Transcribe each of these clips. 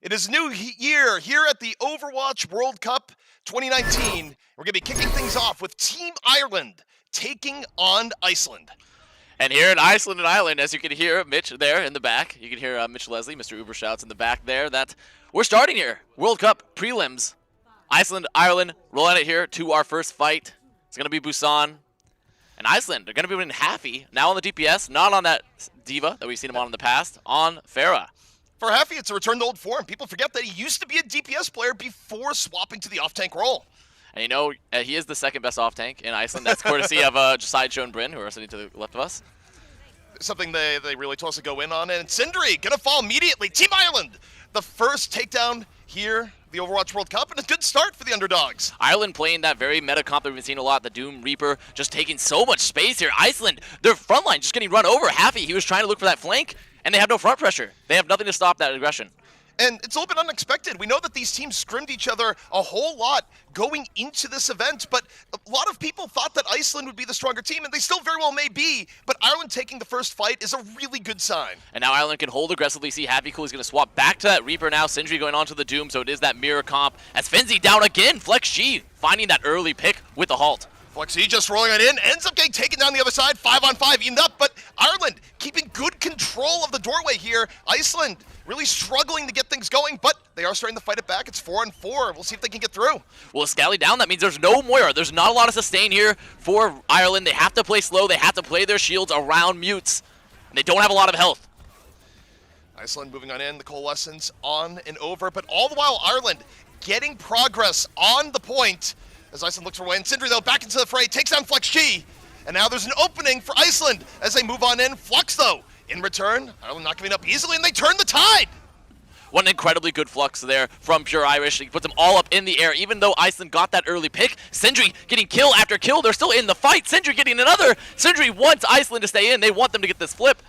It is a new year here at the Overwatch World Cup 2019. We're going to be kicking things off with Team Ireland taking on Iceland. And here in Iceland and Ireland, as you can hear Mitch there in the back, you can hear Mitch Leslie, Mr. Uber shouts in the back there, that we're starting here. World Cup prelims. Iceland, Ireland, rolling it here to our first fight. It's going to be Busan. And Iceland, they're going to be winning Haffy, now on the DPS, not on that Diva that we've seen him on in the past, on Farah. For Haffy, it's a return to old form. People forget that he used to be a DPS player before swapping to the off-tank role. And you know, he is the second best off-tank in Iceland. That's courtesy of Sideshow and Bryn, who are sitting to the left of us. Something they really told us to go in on. And Sindri, going to fall immediately. Team Ireland, the first takedown here, the Overwatch World Cup, and a good start for the underdogs. Ireland playing that very meta comp that we've been seeing a lot, the Doom Reaper, just taking so much space here. Iceland, their front line just getting run over. Haffy, he was trying to look for that flank, and they have no front pressure. They have nothing to stop that aggression. And it's a little bit unexpected. We know that these teams scrimmed each other a whole lot going into this event, but a lot of people thought that Iceland would be the stronger team, and they still very well may be, but Ireland taking the first fight is a really good sign. And now Ireland can hold aggressively. See Happy Cool, he's going to swap back to that Reaper now. Sindri going on to the Doom, so it is that mirror comp. As Fenzi down again, Flex G finding that early pick with the halt. Flexi just rolling it in, ends up getting taken down the other side, 5-on-5, evened up, but Ireland keeping good control of the doorway here. Iceland really struggling to get things going, but they are starting to fight it back. It's 4-on-4. We'll see if they can get through. Well, Scally down, that means there's no Moira. There's not a lot of sustain here for Ireland. They have to play slow. They have to play their shields around mutes, and they don't have a lot of health. Iceland moving on in, the coalescence on and over, but all the while Ireland getting progress on the point. As Iceland looks for a way, and Sindri, though, back into the fray, takes down Flex G. And now there's an opening for Iceland as they move on in. Flux, though, in return, Ireland not giving up easily, and they turn the tide. One incredibly good flux there from Pure Irish. He puts them all up in the air, even though Iceland got that early pick. Sindri getting kill after kill. They're still in the fight. Sindri getting another. Sindri wants Iceland to stay in. They want them to get this flip.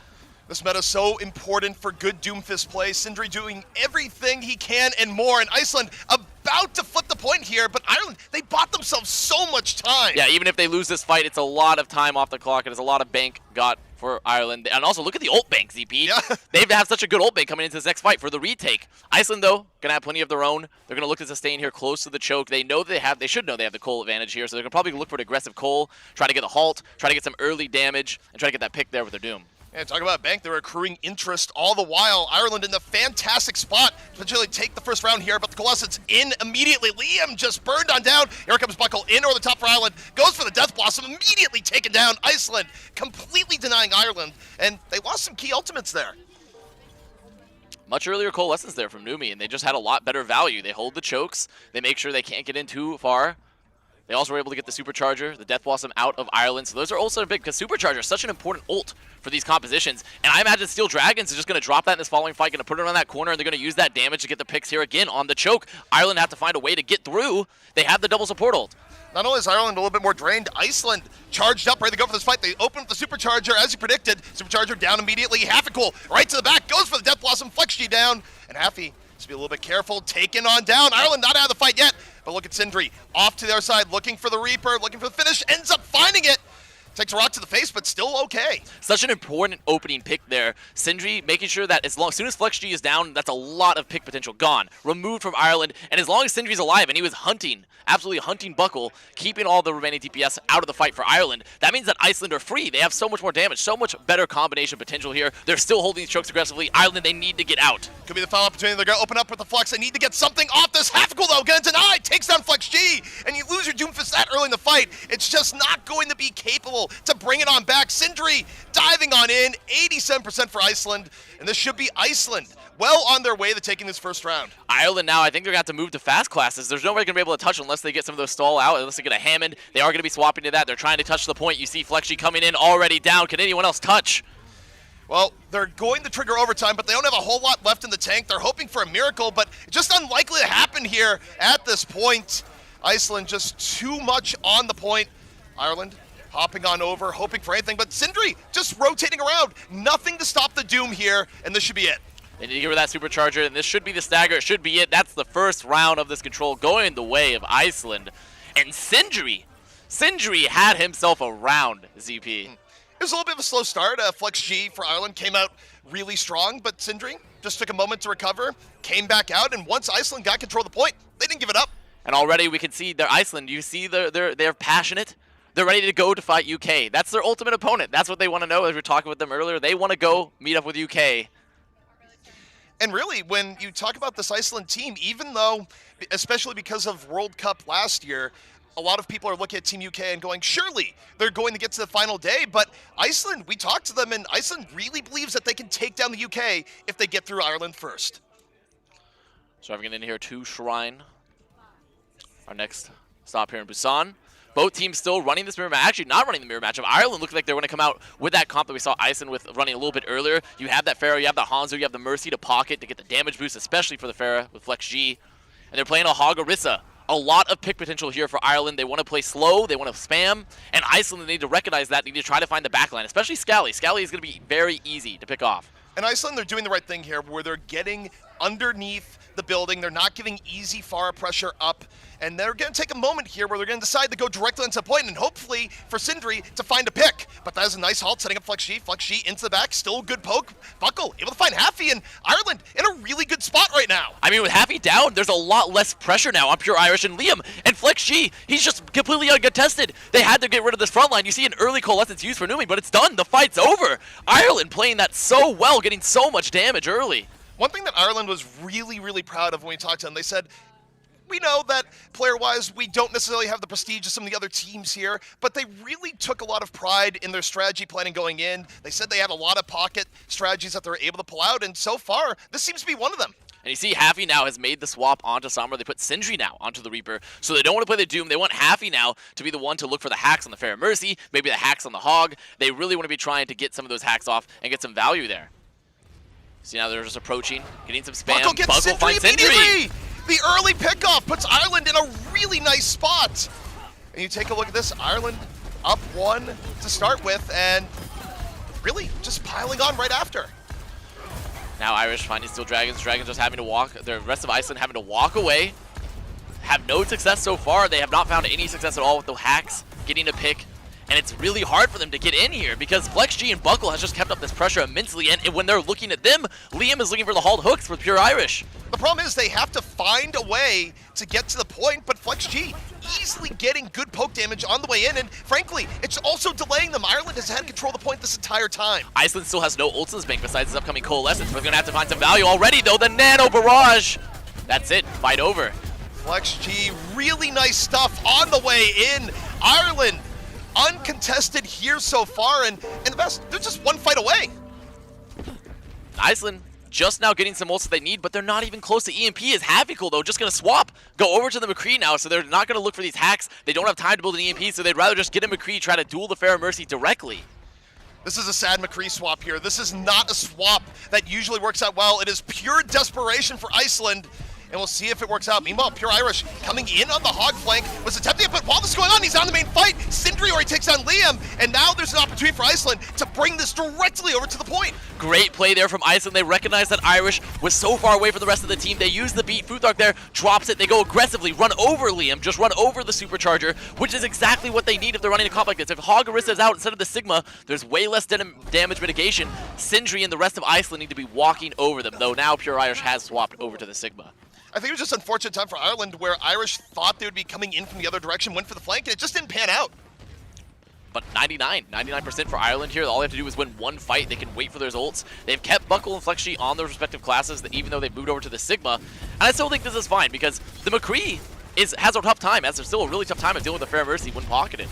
This meta is so important for good Doomfist play. Sindri doing everything he can and more, and Iceland about to flip the point here, but Ireland, they bought themselves so much time. Yeah, even if they lose this fight, it's a lot of time off the clock. It is a lot of bank got for Ireland. And also, look at the ult bank, ZP. Yeah. They have such a good ult bank coming into this next fight for the retake. Iceland, though, going to have plenty of their own. They're going to look to sustain here close to the choke. They know they should know they have the Cole advantage here, so they're going to probably look for an aggressive Cole, try to get a halt, try to get some early damage, and try to get that pick there with their Doom. Yeah, talk about bank, they're accruing interest all the while. Ireland in the fantastic spot to potentially take the first round here, but the Coalescence in immediately. Liam just burned on down. Here comes Buckle in over the top for Ireland. Goes for the Death Blossom, immediately taken down. Iceland completely denying Ireland, and they lost some key ultimates there. Much earlier Coalescence there from Numi, and they just had a lot better value. They hold the chokes. They make sure they can't get in too far. They also were able to get the Supercharger, the Death Blossom out of Ireland. So those are also big because Supercharger is such an important ult for these compositions. And I imagine Steel Dragons is just going to drop that in this following fight, going to put it around that corner, and they're going to use that damage to get the picks here again on the choke. Ireland have to find a way to get through. They have the double support ult. Not only is Ireland a little bit more drained, Iceland charged up, ready to go for this fight. They open up the Supercharger as you predicted. Supercharger down immediately. Haffy right to the back, goes for the Death Blossom, Flex G down, and Haffy just be a little bit careful, taken on down. Ireland not out of the fight yet, but look at Sindri, off to the other side, looking for the Reaper, looking for the finish, ends up finding it. Takes a rock to the face, but still okay. Such an important opening pick there. Sindri making sure that as soon as Flex G is down, that's a lot of pick potential gone. Removed from Ireland, and as long as Sindri's alive, and he was hunting, absolutely hunting Buckle, keeping all the remaining DPS out of the fight for Ireland, that means that Iceland are free. They have so much more damage, so much better combination potential here. They're still holding these chokes aggressively. Ireland, they need to get out. Could be the final opportunity. They're going to open up with the Flux. They need to get something off this. Haffy, though, going to deny. Takes down Flex G, and you lose your Doomfist that early in the fight. It's just not going to be capable to bring it on back. Sindri diving on in, 87% for Iceland, and this should be Iceland well on their way to taking this first round. Ireland now, I think they're going to have to move to fast classes. There's nobody going to be able to touch unless they get some of those stall out, unless they get a Hammond. They are going to be swapping to that. They're trying to touch the point. You see Flexi coming in already down. Can anyone else touch? Well, they're going to trigger overtime, but they don't have a whole lot left in the tank. They're hoping for a miracle, but it's just unlikely to happen here at this point. Iceland just too much on the point. Ireland hopping on over, hoping for anything, but Sindri just rotating around. Nothing to stop the Doom here, and this should be it. They need to give her that Supercharger, and this should be the stagger. It should be it. That's the first round of this control going the way of Iceland. And Sindri had himself a round, ZP. It was a little bit of a slow start. Flex G for Ireland came out really strong, but Sindri just took a moment to recover, came back out, and once Iceland got control of the point, they didn't give it up. And already we can see their Iceland. You see they're passionate. They're ready to go to fight UK. That's their ultimate opponent. That's what they want to know. As we were talking with them earlier, they want to go meet up with UK. And really, when you talk about this Iceland team, even though, especially because of World Cup last year, a lot of people are looking at Team UK and going, surely they're going to get to the final day. But Iceland, we talked to them, and Iceland really believes that they can take down the UK if they get through Ireland first. So I'm getting in here to Shrine. Our next stop here in Busan. Both teams still running this mirror match. Actually, not running the mirror match. Of Ireland looked like they were going to come out with that comp that we saw Iceland with running a little bit earlier. You have that Pharaoh, you have the Hanzo, you have the Mercy to pocket to get the damage boost, especially for the Pharaoh with Flex G. And they're playing a Hog Orisa. A lot of pick potential here for Ireland. They want to play slow, they want to spam, and Iceland, they need to recognize that. They need to try to find the backline, especially Scally. Scally is going to be very easy to pick off. And Iceland, they're doing the right thing here where they're getting underneath the building. They're not giving easy far pressure up. And they're going to take a moment here where they're going to decide to go directly into the point and hopefully for Sindri to find a pick. But that is a nice halt, setting up Flex G into the back. Still a good poke. Buckle able to find Haffy, and Ireland in a really good spot right now. I mean, with Haffy down, there's a lot less pressure now on Pure Irish and Liam. And Flex G, he's just completely uncontested. They had to get rid of this front line. You see an early coalescence used for Numi, but it's done. The fight's over. Ireland playing that so well, getting so much damage early. One thing that Ireland was really, really proud of when we talked to them, they said, we know that player-wise, we don't necessarily have the prestige of some of the other teams here, but they really took a lot of pride in their strategy planning going in. They said they had a lot of pocket strategies that they were able to pull out, and so far, this seems to be one of them. And you see Haffy now has made the swap onto Sombra. They put Sindri now onto the Reaper. So they don't want to play the Doom. They want Haffy now to be the one to look for the hacks on the Fair Mercy, maybe the hacks on the Hog. They really want to be trying to get some of those hacks off and get some value there. See, now they're just approaching, getting some spam. Buckle finds Sindri! The early pickoff puts Ireland in a really nice spot. And you take a look at this, Ireland up one to start with, and really just piling on right after. Now Irish finding Steel Dragons. Dragons just having to walk, the rest of Iceland having to walk away. Have no success so far. They have not found any success at all with the hacks, getting a pick. And it's really hard for them to get in here because Flex G and Buckle has just kept up this pressure immensely. And when they're looking at them, Liam is looking for the hauled hooks with Pure Irish. The problem is they have to find a way to get to the point, but Flex G easily getting good poke damage on the way in. And frankly, it's also delaying them. Ireland has had control of the point this entire time. Iceland still has no ults in this bank besides this upcoming Coalescence. We're going to have to find some value already, though. The Nano Barrage. That's it. Fight over. Flex G, really nice stuff on the way in. Ireland uncontested here so far, and the best, they're just one fight away. Iceland just now getting some ults that they need, but they're not even close to EMP. Is Havical, though, just going to swap, go over to the McCree now, so they're not going to look for these hacks. They don't have time to build an EMP, so they'd rather just get a McCree, try to duel the Fair Mercy directly. This is a sad McCree swap here. This is not a swap that usually works out well. It is pure desperation for Iceland, and we'll see if it works out. Meanwhile, Pure Irish coming in on the Hog flank was attempting it, but while this is going on, he's on the main fight. Sindri already takes down Liam, and now there's an opportunity for Iceland to bring this directly over to the point. Great play there from Iceland. They recognize that Irish was so far away from the rest of the team. They use the beat. Futhark there drops it. They go aggressively, run over Liam, just run over the Supercharger, which is exactly what they need if they're running a comp like this. If Hog Orisa is out instead of the Sigma, there's way less damage mitigation. Sindri and the rest of Iceland need to be walking over them, though now Pure Irish has swapped over to the Sigma. I think it was just unfortunate time for Ireland where Irish thought they would be coming in from the other direction, went for the flank, and it just didn't pan out. But 99% for Ireland here. All they have to do is win one fight. They can wait for their ults. They've kept Buckle and Flex G on their respective classes, even though they've moved over to the Sigma. And I still think this is fine because the McCree has a tough time, as there's still a really tough time of dealing with the Fair Mercy when pocketed.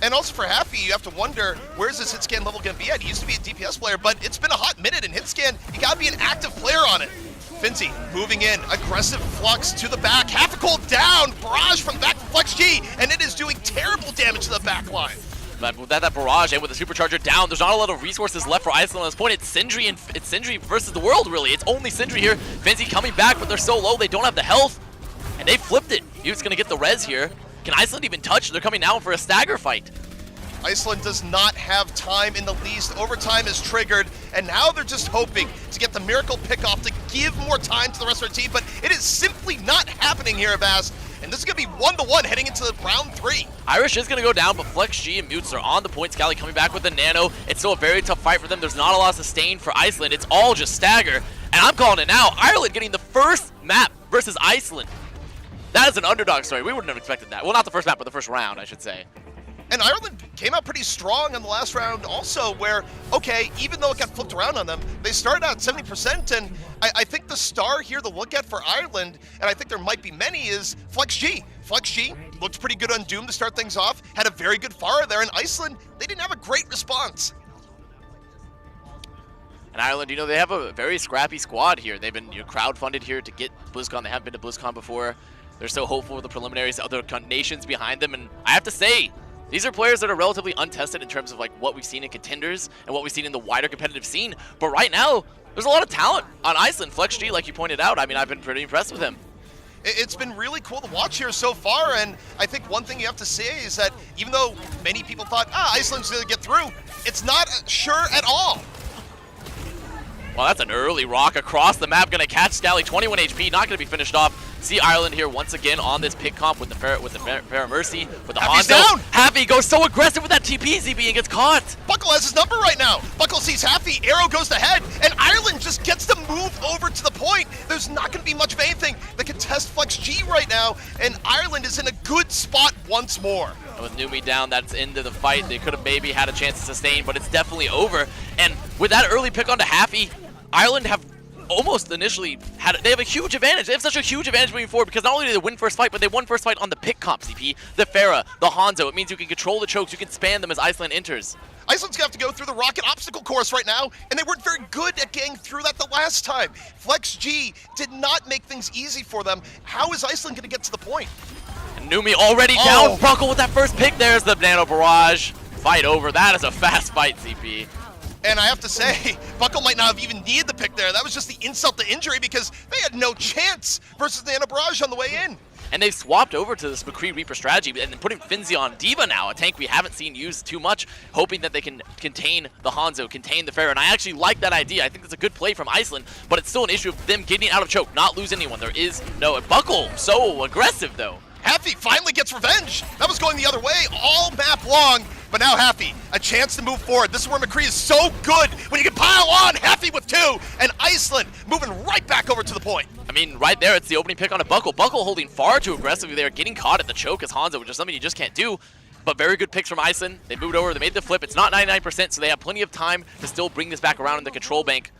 And also for Happy, you have to wonder, where's this hit scan level going to be at? He used to be a DPS player, but it's been a hot minute in hit scan. You got to be an active player on it. Finzi moving in, aggressive flux to the back, Havical down, barrage from back to Flex G, and it is doing terrible damage to the back line. But with that barrage and with the Supercharger down, there's not a lot of resources left for Iceland at this point. It's Sindri versus the world, really. It's only Sindri here. Finzi coming back, but they're so low, they don't have the health. And they flipped it. Yute's going to get the res here. Can Iceland even touch? They're coming now for a stagger fight. Iceland does not have time in the least. Overtime is triggered, and now they're just hoping to get the miracle pickoff to give more time to the rest of their team, but it is simply not happening here, Abbas. and this is going to be 1-1 heading into the round 3. Irish is going to go down, but Flex G and Mutes are on the point. Scally coming back with the Nano. It's still a very tough fight for them. There's not a lot of sustain for Iceland. It's all just stagger, and I'm calling it now. Ireland getting the first map versus Iceland. That is an underdog story. We wouldn't have expected that. Well, not the first map, but the first round, I should say. And Ireland came out pretty strong in the last round also, where, okay, even though it got flipped around on them, they started out 70%, and I think the star here to look at for Ireland, and I think there might be many, is Flex G. Flex G looked pretty good on Doom to start things off, had a very good Pharah there, and Iceland, they didn't have a great response. And Ireland, you know, they have a very scrappy squad here. They've been crowdfunded here to get BlizzCon. They haven't been to BlizzCon before. They're so hopeful with the preliminaries, other nations behind them, and I have to say, these are players that are relatively untested in terms of like what we've seen in contenders and what we've seen in the wider competitive scene. But right now, there's a lot of talent on Iceland. Flex G, like you pointed out, I mean, I've been pretty impressed with him. It's been really cool to watch here so far, and I think one thing you have to say is that even though many people thought, Iceland's going to get through, it's not sure at all. Well, that's an early rock across the map. Going to catch Scally, 21 HP, not going to be finished off. See Ireland here once again on this pick comp with the Fair Mercy, with the Happy's Hanzo. down! Happy goes so aggressive with that TP, ZB, and gets caught. Buckle has his number right now. Buckle sees Happy, arrow goes to head, and Ireland just gets to move over to the point. There's not going to be much of anything that can test Flex G right now, and Ireland is in a good spot once more. And with Numi down, that's into the fight. They could have maybe had a chance to sustain, but it's definitely over. And with that early pick onto Happy, Ireland have almost initially they have a huge advantage. They have such a huge advantage moving forward because not only did they win first fight, but they won first fight on the pick comp, CP, the Pharah, the Hanzo. It means you can control the chokes, you can spam them as Iceland enters. Iceland's gonna have to go through the rocket obstacle course right now, and they weren't very good at getting through that the last time. Flex G did not make things easy for them. How is Iceland gonna get to the point? And Numi already down. Buckle with that first pick. There's the Nano Barrage. Fight over. That is a fast fight, CP. And I have to say, Buckle might not have even needed the pick there. That was just the insult to injury because they had no chance versus the Nano Barrage on the way in. And they've swapped over to this McCree Reaper strategy and putting Finzi on D.Va now, a tank we haven't seen used too much, hoping that they can contain the Hanzo, contain the Pharah. And I actually like that idea. I think it's a good play from Iceland, but it's still an issue of them getting out of choke, not lose anyone. There is no Buckle, so aggressive though. Happy finally gets revenge. That was going the other way all map long, but now Happy, a chance to move forward. This is where McCree is so good when you can pile on Happy with 2, and Iceland moving right back over to the point. I mean, right there, it's the opening pick on a Buckle. Buckle holding far too aggressively there, getting caught at the choke as Hanzo, which is something you just can't do. But very good picks from Iceland. They moved over, they made the flip. It's not 99%, so they have plenty of time to still bring this back around in the control bank.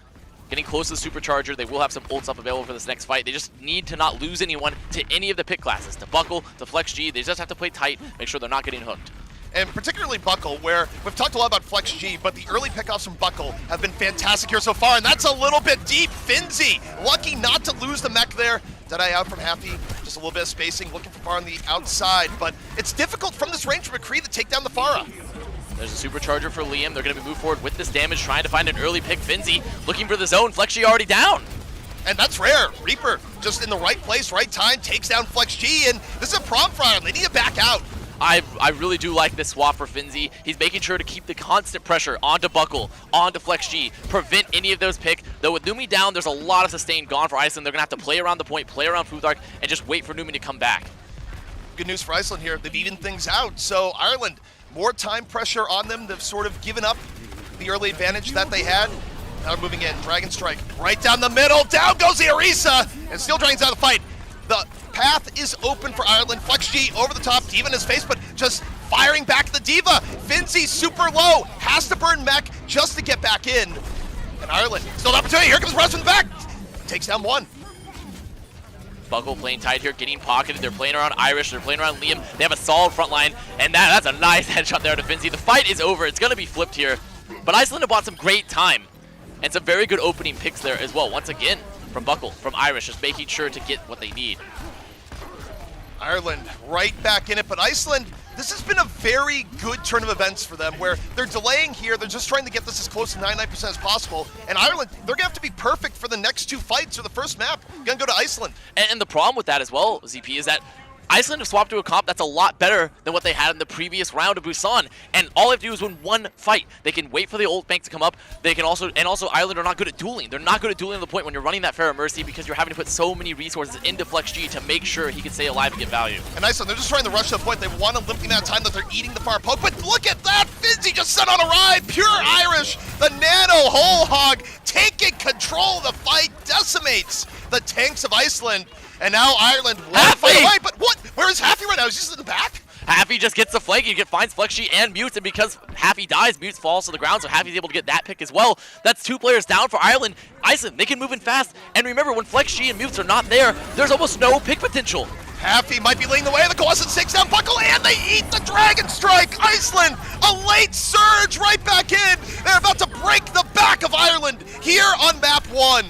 Getting close to the Supercharger, they will have some ults up available for this next fight. They just need to not lose anyone to any of the pick classes, to Buckle, to Flex G. They just have to play tight, make sure they're not getting hooked. And particularly Buckle, where we've talked a lot about Flex G, but the early pickoffs from Buckle have been fantastic here so far, and that's a little bit deep. Finzi, lucky not to lose the mech there. Deadeye out from Happy, just a little bit of spacing, looking for Pharah on the outside, but it's difficult from this range for McCree to take down the Pharah. There's a Supercharger for Liam. They're going to move forward with this damage, trying to find an early pick. Finzi looking for the zone. Flex G already down. And that's rare. Reaper just in the right place, right time, takes down Flex G, and this is a problem for Ireland. They need to back out. I really do like this swap for Finzi. He's making sure to keep the constant pressure onto Buckle, onto Flex G, prevent any of those pick. Though with Numi down, there's a lot of sustain gone for Iceland. They're going to have to play around the point, play around Futhark, and just wait for Numi to come back. Good news for Iceland here. They've evened things out. So Ireland, more time pressure on them. They've sort of given up the early advantage that they had. Now they're moving in. Dragon Strike right down the middle. Down goes the Orisa. And Steel Dragon's out of the fight. The path is open for Ireland. Flex G over the top. D.Va in his face, but just firing back the D.Va. Finzi super low. Has to burn mech just to get back in. And Ireland, still an opportunity. Here comes Russ from the back. Takes down 1. Buckle playing tight here, getting pocketed. They're playing around Irish, they're playing around Liam. They have a solid front line, and that's a nice headshot there to Finzi. The fight is over. It's going to be flipped here. But Iceland have bought some great time, and some very good opening picks there as well. Once again, from Buckle, from Irish, just making sure to get what they need. Ireland right back in it, but Iceland, this has been a very good turn of events for them where they're delaying here, they're just trying to get this as close to 99% as possible, and Ireland, they're gonna have to be perfect for the next 2 fights or the first map, gonna go to Iceland. And the problem with that as well, ZP, is that Iceland have swapped to a comp that's a lot better than what they had in the previous round of Busan, and all they have to do is win one fight. They can wait for the ult bank to come up. They can also Ireland are not good at dueling. They're not good at dueling to the point when you're running that Pharah Mercy because you're having to put so many resources into Flex G to make sure he can stay alive and get value. And Iceland, they're just trying to rush to the point. They want to limit the amount of time that they're eating the far poke. But look at that! Fizzy just set on a ride. Pure Irish. The Nano Whole Hog taking control of the fight. Decimates the tanks of Iceland. And now Ireland won't fight away. But what? Where is Happy right now? Is he just in the back? Happy just gets the flank, he finds Flexy and Mutes, and because Happy dies, Mutes falls to the ground, so Happy's able to get that pick as well. That's 2 players down for Ireland. Iceland, they can move in fast, and remember, when Flexy and Mutes are not there, there's almost no pick potential. Happy might be leading the way. The Colossus takes down Buckle, and they eat the Dragon Strike. Iceland, a late surge right back in. They're about to break the back of Ireland here on map 1.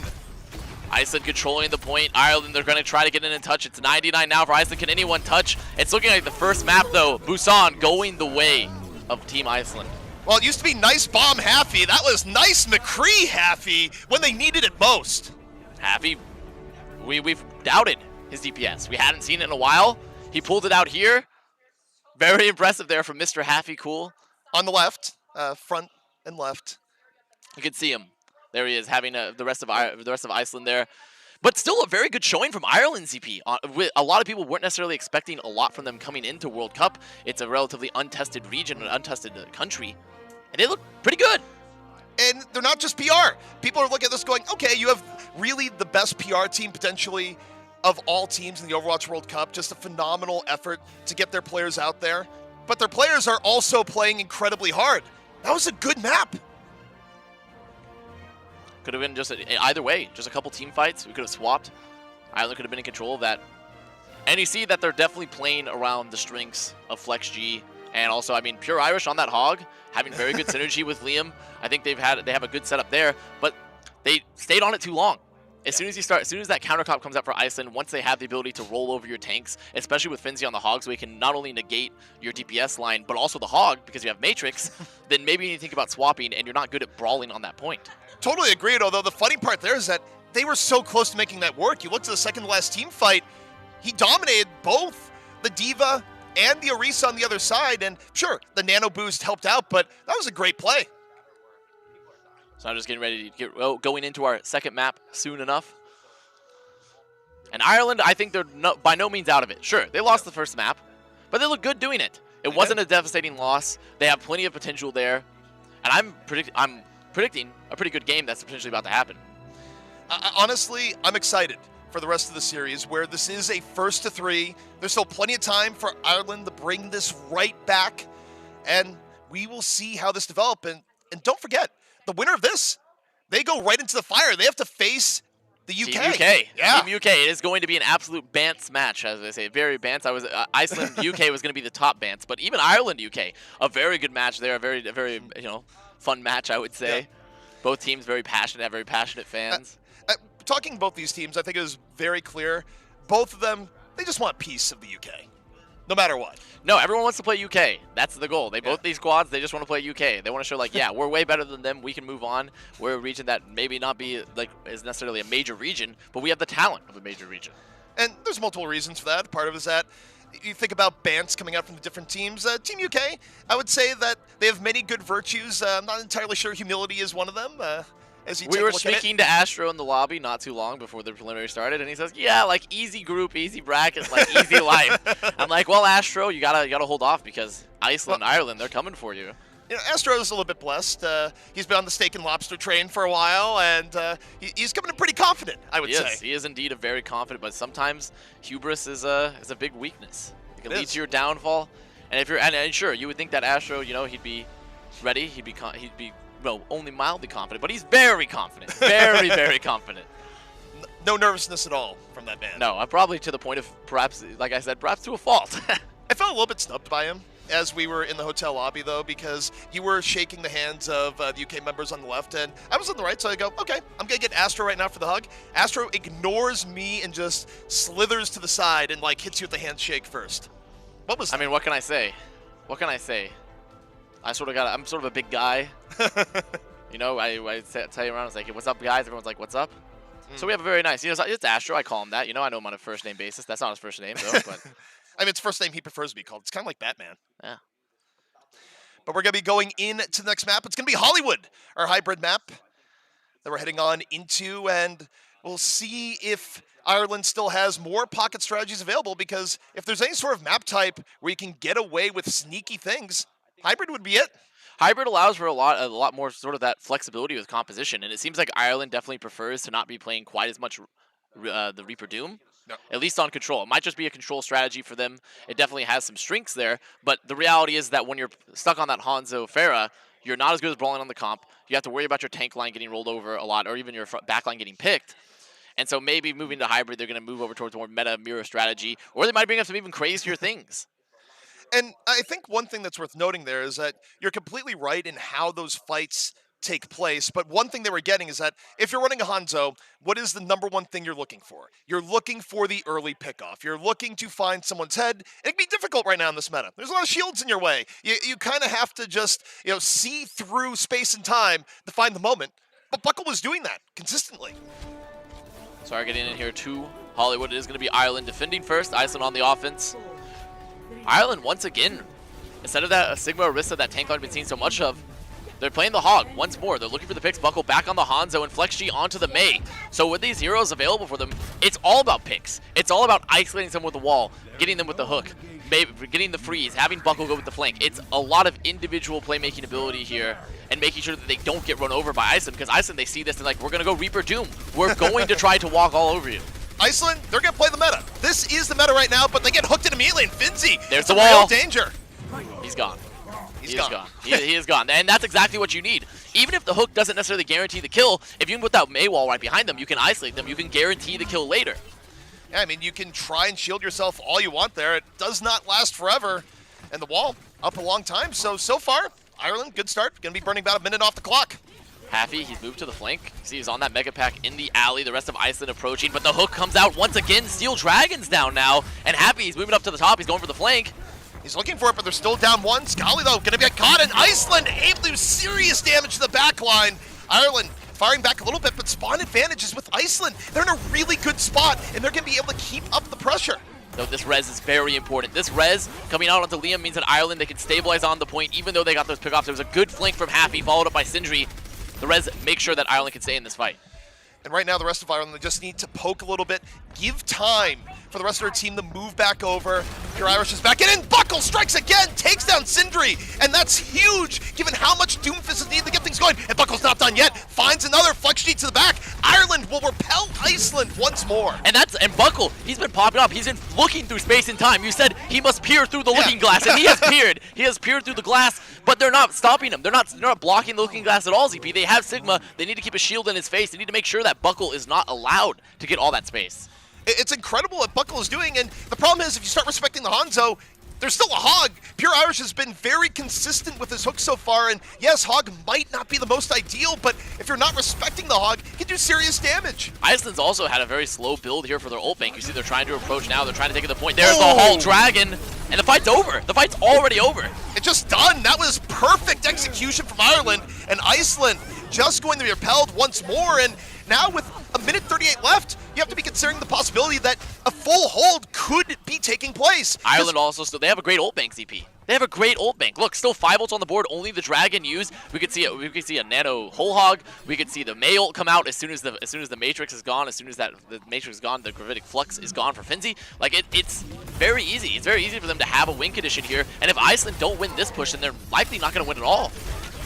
Iceland controlling the point. Ireland, they're going to try to get in and touch. It's 99 now for Iceland. Can anyone touch? It's looking like the first map, though. Busan going the way of Team Iceland. Well, it used to be Nice Bomb Happy. That was Nice McCree Happy when they needed it most. Happy, we've doubted his DPS. We hadn't seen it in a while. He pulled it out here. Very impressive there from Mr. Happy Cool. On the left, front and left. You can see him. There he is, having the rest of Iceland there. But still a very good showing from Ireland, ZP. A lot of people weren't necessarily expecting a lot from them coming into World Cup. It's a relatively untested region, an untested country. And they look pretty good. And they're not just PR. People are looking at this going, okay, you have really the best PR team potentially of all teams in the Overwatch World Cup. Just a phenomenal effort to get their players out there. But their players are also playing incredibly hard. That was a good map. Could have been just either way, just a couple team fights. We could have swapped. Ireland could have been in control of that. And you see that they're definitely playing around the strengths of Flex G. And also, I mean, Pure Irish on that Hog, having very good synergy with Liam. I think they have a good setup there, but they stayed on it too long. As soon as that counterclop comes out for Iceland, once they have the ability to roll over your tanks, especially with Finzi on the Hog, so he can not only negate your DPS line, but also the Hog, because you have Matrix, then maybe you need to think about swapping, and you're not good at brawling on that point. Totally agreed, although the funny part there is that they were so close to making that work. You look to the second to last team fight, he dominated both the D.Va and the Orisa on the other side, and sure, the nano boost helped out, but that was a great play. So I'm just getting ready to going into our second map soon enough. And Ireland, I think they're by no means out of it. Sure, they lost the first map, but they look good doing it. It wasn't a devastating loss. They have plenty of potential there, and I'm predicting a pretty good game that's potentially about to happen. Honestly, I'm excited for the rest of the series, where this is a first to 3. There's still plenty of time for Ireland to bring this right back, and we will see how this develops. And don't forget, the winner of this, they go right into the fire. They have to face the UK. Team UK. Yeah. Team UK. It is going to be an absolute Bants match, as they say. Very Bants. Iceland UK was going to be the top Bants, but even Ireland UK, a very good match there. A very fun match, I would say. Yeah. Both teams very passionate, have very passionate fans. Talking both these teams, I think it was very clear. Both of them, they just want peace of the UK, no matter what. No, everyone wants to play UK. That's the goal. Both these squads, they just want to play UK. They want to show like, yeah, we're way better than them. We can move on. We're a region that maybe not be like is necessarily a major region, but we have the talent of a major region. And there's multiple reasons for that. Part of it is that you think about Bants coming out from the different teams. Team UK, I would say that they have many good virtues. I'm not entirely sure humility is one of them. We were speaking to Astro in the lobby not too long before the preliminary started, and he says, yeah, like easy group, easy brackets, like easy life. I'm like, well, Astro, you gotta hold off because Iceland, Ireland, they're coming for you. You know, Astro is a little bit blessed. He's been on the steak and lobster train for a while, and he's coming in pretty confident, I would say. He is indeed a very confident, but sometimes hubris is a big weakness. It can lead to your downfall. And if you're and sure, you would think that Astro, he'd be ready, he'd be only mildly confident, but he's very confident, very, very confident. No nervousness at all from that man. No, I'm probably to the point of perhaps, like I said, perhaps to a fault. I felt a little bit snubbed by him as we were in the hotel lobby, though, because you were shaking the hands of the UK members on the left, and I was on the right, so I go, okay, I'm going to get Astro right now for the hug. Astro ignores me and just slithers to the side and, like, hits you with the handshake first. What was that? I mean, what can I say? What can I say? I'm sort of a big guy. I tell you around, it's like, hey, what's up, guys? Everyone's like, what's up? So we have a very nice, it's Astro. I call him that. I know him on a first name basis. That's not his first name, though. But I mean, it's the first name he prefers to be called. It's kind of like Batman. Yeah. But we're going to be going into the next map. It's going to be Hollywood, our hybrid map that we're heading on into, and we'll see if Ireland still has more pocket strategies available, because if there's any sort of map type where you can get away with sneaky things, hybrid would be it. Hybrid allows for a lot more sort of that flexibility with composition, and it seems like Ireland definitely prefers to not be playing quite as much the Reaper Doom. No. At least on control. It might just be a control strategy for them. It definitely has some strengths there, but the reality is that when you're stuck on that Hanzo Pharah, you're not as good as brawling on the comp. You have to worry about your tank line getting rolled over a lot, or even your back line getting picked. And so maybe moving to hybrid, they're going to move over towards more meta mirror strategy, or they might bring up some even crazier things. And I think one thing that's worth noting there is that you're completely right in how those fights take place, but one thing they were getting is that if you're running a Hanzo, what is the number one thing you're looking for? You're looking for the early pickoff. You're looking to find someone's head. It can be difficult right now in this meta. There's a lot of shields in your way. You kind of have to just, see through space and time to find the moment, but Buckle was doing that consistently. Sorry, getting in here to Hollywood. It is going to be Ireland defending first, Iceland on the offense. Ireland, once again, instead of that Sigma Orisa that tank line we've been seeing so much of, they're playing the Hog once more. They're looking for the picks. Buckle back on the Hanzo and Flex G onto the Mei. So with these heroes available for them, it's all about picks. It's all about isolating someone with the wall, getting them with the hook, getting the freeze, having Buckle go with the flank. It's a lot of individual playmaking ability here and making sure that they don't get run over by Iceland, because Iceland, they see this and like, we're going to go Reaper Doom. We're going to try to walk all over you. Iceland, they're going to play the meta. This is the meta right now, but they get hooked in immediately, and Finzi, there's the wall. Real danger. He's gone. He's gone. He is gone. And that's exactly what you need. Even if the hook doesn't necessarily guarantee the kill, if you can put that Mei wall right behind them, you can isolate them, you can guarantee the kill later. Yeah, I mean, you can try and shield yourself all you want there. It does not last forever. And the wall up a long time. So far, Ireland, good start. Going to be burning about a minute off the clock. Happy, he's moved to the flank. See, he's on that Mega Pack in the alley. The rest of Iceland approaching, but the hook comes out once again. Steel Dragon's down now. And Happy, he's moving up to the top. He's going for the flank. He's looking for it, but they're still down one. Scully, though, going to get caught, and Iceland able to do serious damage to the back line. Ireland firing back a little bit, but spawn advantage is with Iceland. They're in a really good spot, and they're going to be able to keep up the pressure. So this res is very important. This res coming out onto Liam means that Ireland, they can stabilize on the point, even though they got those pickoffs. There was a good flank from Happy, followed up by Sindri. The res makes sure that Ireland can stay in this fight. And right now, the rest of Ireland, they just need to poke a little bit, give time for the rest of their team to move back over. Pure Irish is back in, and Buckle strikes again, takes down Sindri, and that's huge, given how much Doomfist is needed to get things going. And Buckle's not done yet, finds another Flex G to the back. Ireland will repel Iceland once more. And Buckle, he's been popping up. He's been looking through space and time. You said he must peer through the looking glass, and he has peered. He has peered through the glass, but they're not stopping him. They're not blocking the looking glass at all, ZP. They have Sigma. They need to keep a shield in his face. They need to make sure that Buckle is not allowed to get all that space. It's incredible what Buckle is doing, and the problem is if you start respecting the Hanzo, there's still a Hog. Pure Irish has been very consistent with his hook so far, and yes, Hog might not be the most ideal, but if you're not respecting the Hog, he can do serious damage. Iceland's also had a very slow build here for their ult bank. You see they're trying to approach now. They're trying to take the point. There's the Hall Dragon, and the fight's over. The fight's already over. It's just done. That was perfect execution from Ireland, and Iceland just going to be repelled once more, and now with a minute 38 left, you have to be considering the possibility that a full hold could be taking place. Ireland also still, they have a great ult bank, ZP. They have a great ult bank. Look, still 5 ults on the board, only the Dragon used. We could see a Nano Whole Hog. We could see the Mei ult come out as soon as the Matrix is gone. As soon as the Matrix is gone, the Gravitic Flux is gone for Finzi. Like it's very easy. It's very easy for them to have a win condition here. And if Iceland don't win this push, then they're likely not going to win at all.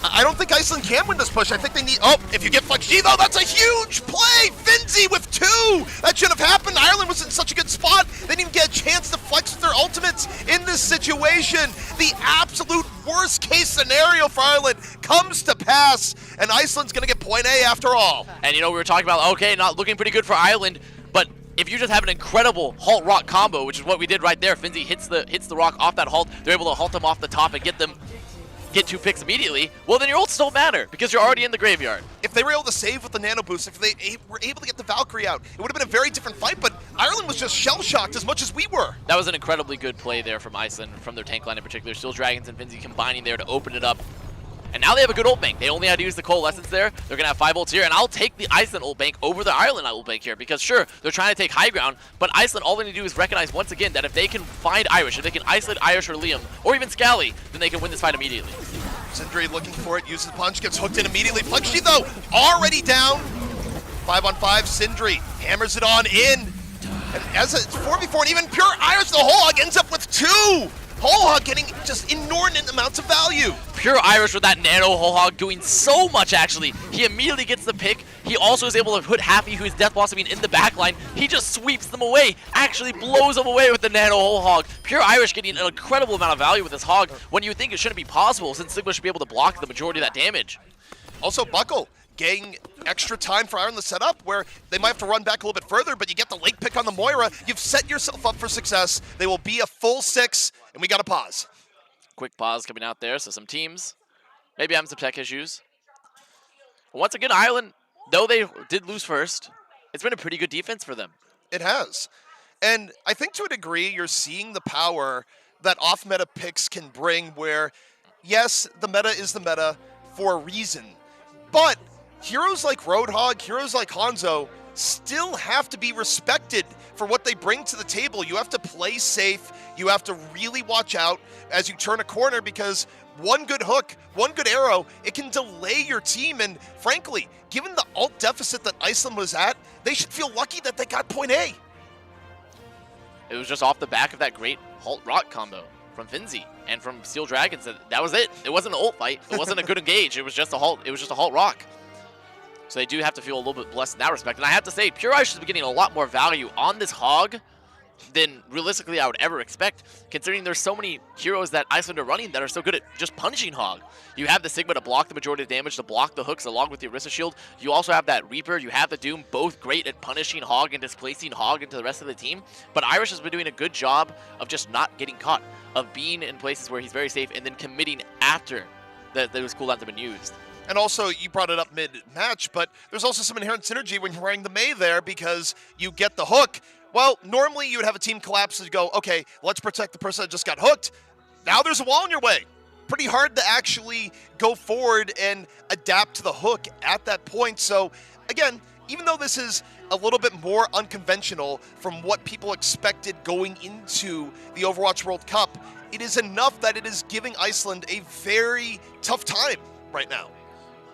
I don't think Iceland can win this push. I think they need... Oh, if you get Flex G, though, that's a huge play! Finzi with 2! That should have happened. Ireland was in such a good spot. They didn't even get a chance to flex with their ultimates in this situation. The absolute worst-case scenario for Ireland comes to pass, and Iceland's going to get point A after all. And, we were talking about, okay, not looking pretty good for Ireland, but if you just have an incredible halt rock combo, which is what we did right there, Finzi hits the rock off that halt, they're able to halt them off the top and get 2 picks immediately, well then your ults don't matter because you're already in the graveyard. If they were able to save with the nano boost, if they were able to get the Valkyrie out, it would have been a very different fight, but Ireland was just shell-shocked as much as we were. That was an incredibly good play there from Iceland, from their tank line in particular. Steel Dragons and Finzi combining there to open it up. And now they have a good ult bank. They only had to use the Coalescence there. They're going to have 5 ults here. And I'll take the Iceland ult bank over the Ireland ult bank here. Because sure, they're trying to take high ground. But Iceland, all they need to do is recognize once again that if they can find Irish, if they can isolate Irish or Liam, or even Scally, then they can win this fight immediately. Sindri looking for it, uses the punch, gets hooked in immediately. Flexi though, already down. 5-on-5, Sindri hammers it on in. And as it's 4v4, and even pure Irish, the whole hog ends up with 2. Whole hog getting just inordinate amounts of value. Pure Irish with that nano whole hog doing so much actually. He immediately gets the pick. He also is able to put Happy, who is death blossoming in the backline. He just sweeps them away, actually blows them away with the nano whole hog. Pure Irish getting an incredible amount of value with this hog when you think it shouldn't be possible since Sigma should be able to block the majority of that damage. Also Buckle getting extra time for Ireland to set up where they might have to run back a little bit further, but you get the late pick on the Moira. You've set yourself up for success. They will be a full 6, and we got to pause. Quick pause coming out there, so some teams maybe having some tech issues. Once again, Ireland, though they did lose first, it's been a pretty good defense for them. It has. And I think to a degree, you're seeing the power that off-meta picks can bring where, yes, the meta is the meta for a reason, but heroes like Roadhog, heroes like Hanzo still have to be respected for what they bring to the table. You have to play safe. You have to really watch out as you turn a corner because one good hook, one good arrow, it can delay your team. And frankly, given the ult deficit that Iceland was at, they should feel lucky that they got point A. It was just off the back of that great Halt Rock combo from Finzi and from Steel Dragons. That was it. It wasn't an ult fight. It wasn't a good engage. It was just a halt. It was just a Halt Rock. So they do have to feel a little bit blessed in that respect. And I have to say, Pure Irish has been getting a lot more value on this hog than realistically I would ever expect, considering there's so many heroes that Iceland are running that are so good at just punishing hog. You have the Sigma to block the majority of damage, to block the hooks along with the Orisa shield. You also have that Reaper, you have the Doom, both great at punishing hog and displacing hog into the rest of the team. But Irish has been doing a good job of just not getting caught, of being in places where he's very safe and then committing after those cooldowns have been used. And also, you brought it up mid-match, but there's also some inherent synergy when you're wearing the Mei there because you get the hook. Well, normally you would have a team collapse and go, okay, let's protect the person that just got hooked. Now there's a wall in your way. Pretty hard to actually go forward and adapt to the hook at that point. So, again, even though this is a little bit more unconventional from what people expected going into the Overwatch World Cup, it is enough that it is giving Iceland a very tough time right now.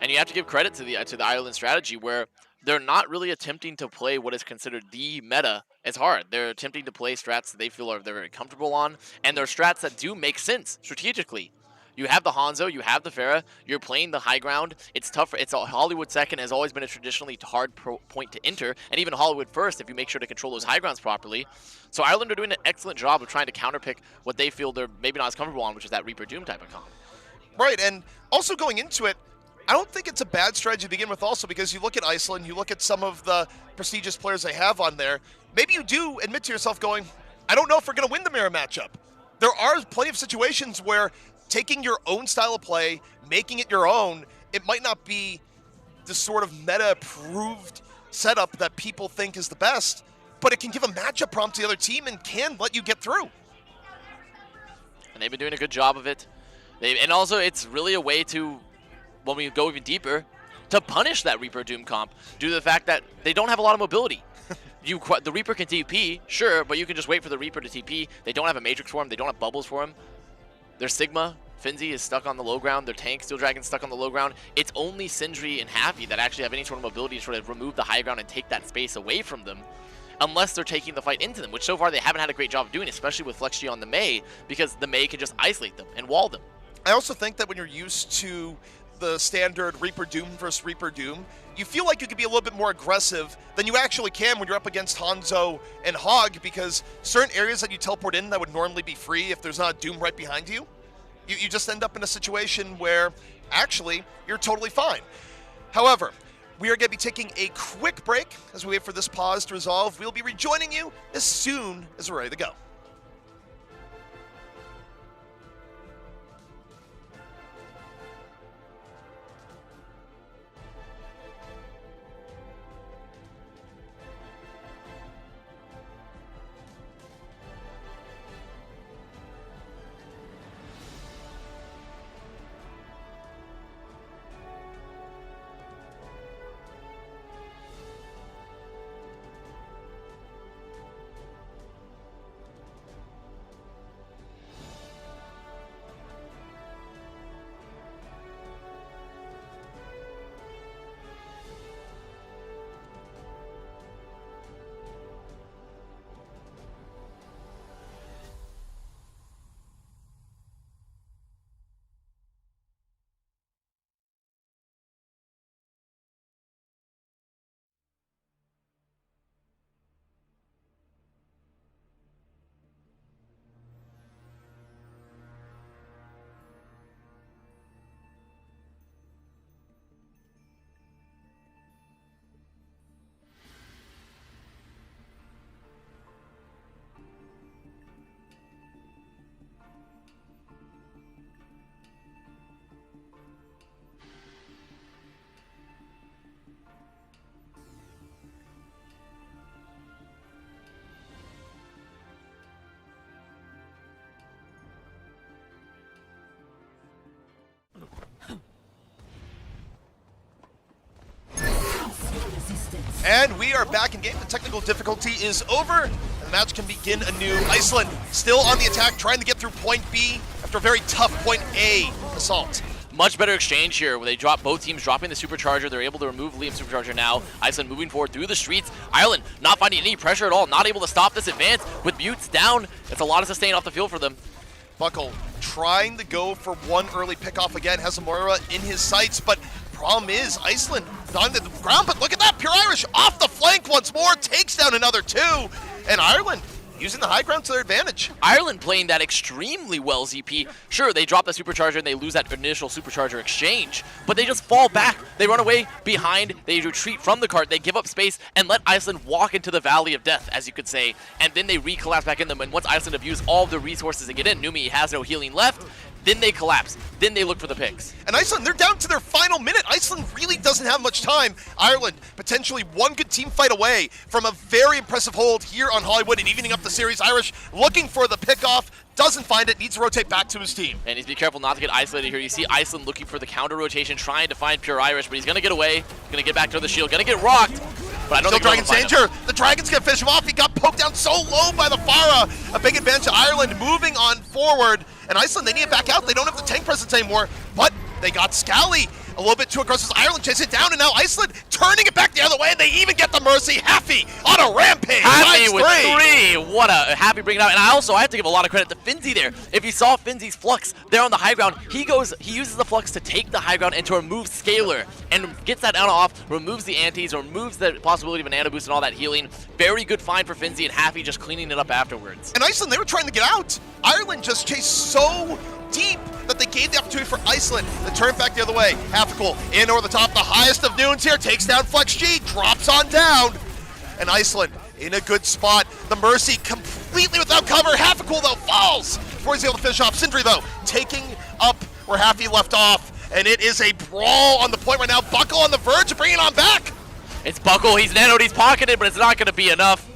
And you have to give credit to the Ireland strategy where they're not really attempting to play what is considered the meta as hard. They're attempting to play strats that they feel they're very comfortable on, and they're strats that do make sense strategically. You have the Hanzo, you have the Pharah, you're playing the high ground. It's tough. It's a Hollywood second has always been a traditionally hard point to enter, and even Hollywood first if you make sure to control those high grounds properly. So Ireland are doing an excellent job of trying to counterpick what they feel they're maybe not as comfortable on, which is that Reaper Doom type of comp. Right, and also going into it, I don't think it's a bad strategy to begin with also because you look at Iceland, you look at some of the prestigious players they have on there, maybe you do admit to yourself going, I don't know if we're going to win the mirror matchup. There are plenty of situations where taking your own style of play, making it your own, it might not be the sort of meta-approved setup that people think is the best, but it can give a matchup prompt to the other team and can let you get through. And they've been doing a good job of it. And also, it's really a way to, when we go even deeper, to punish that Reaper Doom comp due to the fact that they don't have a lot of mobility. The Reaper can TP, sure, but you can just wait for the Reaper to TP. They don't have a Matrix for him. They don't have bubbles for him. Their Sigma, Finzi, is stuck on the low ground. Their tank, Steel Dragon's stuck on the low ground. It's only Sindri and Happy that actually have any sort of mobility to sort of remove the high ground and take that space away from them, unless they're taking the fight into them, which so far they haven't had a great job of doing, especially with FlexG on the Mei, because the Mei can just isolate them and wall them. I also think that when you're used to the standard Reaper Doom versus Reaper Doom, you feel like you could be a little bit more aggressive than you actually can when you're up against Hanzo and Hog, because certain areas that you teleport in that would normally be free if there's not a Doom right behind you, you just end up in a situation where actually you're totally fine. However, we are going to be taking a quick break as we wait for this pause to resolve. We'll be rejoining you as soon as we're ready to go. And we are back in game. The technical difficulty is over, and the match can begin anew. Iceland still on the attack, trying to get through point B after a very tough point A assault. Much better exchange here where they drop both teams dropping the supercharger. They're able to remove Liam's supercharger now. Iceland moving forward through the streets. Ireland not finding any pressure at all, not able to stop this advance with Buttes down. It's a lot of sustain off the field for them. Buckle trying to go for one early pickoff again, has Amora in his sights, but problem is Iceland on the ground, but look at that, Pure Irish off the flank once more, takes down another two, and Ireland using the high ground to their advantage. Ireland playing that extremely well, ZP. Sure, they drop the supercharger and they lose that initial supercharger exchange, but they just fall back. They run away behind, they retreat from the cart, they give up space and let Iceland walk into the valley of death, as you could say, and then they recollapse back in them. And once Iceland have used all of the resources to get in, Numi has no healing left, then they collapse. Then they look for the picks. And Iceland, they're down to their final minute. Iceland really doesn't have much time. Ireland, potentially one good team fight away from a very impressive hold here on Hollywood and evening up the series. Irish looking for the pickoff, doesn't find it, needs to rotate back to his team. And he's be careful not to get isolated here. You see Iceland looking for the counter rotation, trying to find Pure Irish, but he's going to get away. Going to get back to the shield. Going to get rocked. But I don't think Dragon's danger. The Dragon's going to finish him off. He got poked down so low by the Pharah. A big advantage to Ireland moving on forward. And Iceland, they need to back out. They don't have the tank presence anymore, but they got Scally. A little bit too aggressive. Ireland chases it down, and now Iceland turning it back the other way, and they even get the mercy. Happy on a rampage. Happy with three. What a Happy bringing it out. And I have to give a lot of credit to Finzi there. If you saw Finzi's flux there on the high ground, he uses the flux to take the high ground and to remove Scalar, and gets that Ana off, removes the antis, removes the possibility of an Ana boost and all that healing. Very good find for Finzi, and Happy just cleaning it up afterwards. And Iceland, they were trying to get out. Ireland just chased so deep that they gave the opportunity for Iceland to turn back the other way. Halfical in over the top, the highest of noons here, takes down Flex G, drops on down. And Iceland in a good spot. The Mercy completely without cover. Halfical though falls before he's able to finish off. Sindri though, taking up where Happy left off. And it is a brawl on the point right now. Buckle on the verge of bringing it on back. It's Buckle, he's nanoed, he's pocketed, but it's not going to be enough.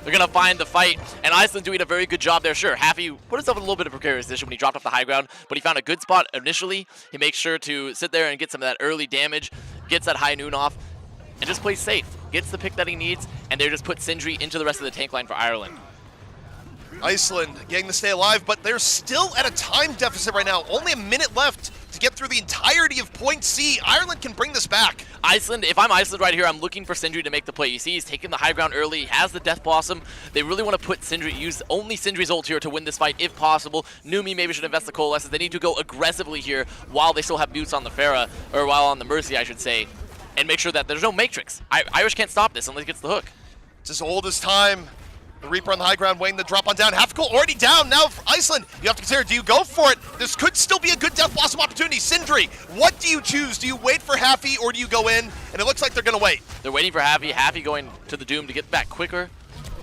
They're going to find the fight, and Iceland doing a very good job there. Sure, Happy put himself in a little bit of a precarious position when he dropped off the high ground, but he found a good spot initially. He makes sure to sit there and get some of that early damage, gets that high noon off, and just plays safe. Gets the pick that he needs, and they just put Sindri into the rest of the tank line for Ireland. Iceland getting to stay alive, but they're still at a time deficit right now. Only a minute left to get through the entirety of Point C. Ireland can bring this back. Iceland, if I'm Iceland right here, I'm looking for Sindri to make the play. You see, he's taking the high ground early, he has the Death Blossom. They really want to put Sindri, use only Sindri's ult here to win this fight if possible. Numi maybe should invest the Coalescence. They need to go aggressively here while they still have Buttes on the Pharah, or while on the Mercy, I should say, and make sure that there's no Matrix. Irish can't stop this unless he gets the hook. It's as old as time. The Reaper on the high ground waiting to drop on down. Halfical already down. Now for Iceland, you have to consider, do you go for it? This could still be a good Death Blossom opportunity. Sindri, what do you choose? Do you wait for Happy or do you go in? And it looks like they're going to wait. They're waiting for Happy. Happy going to the Doom to get back quicker.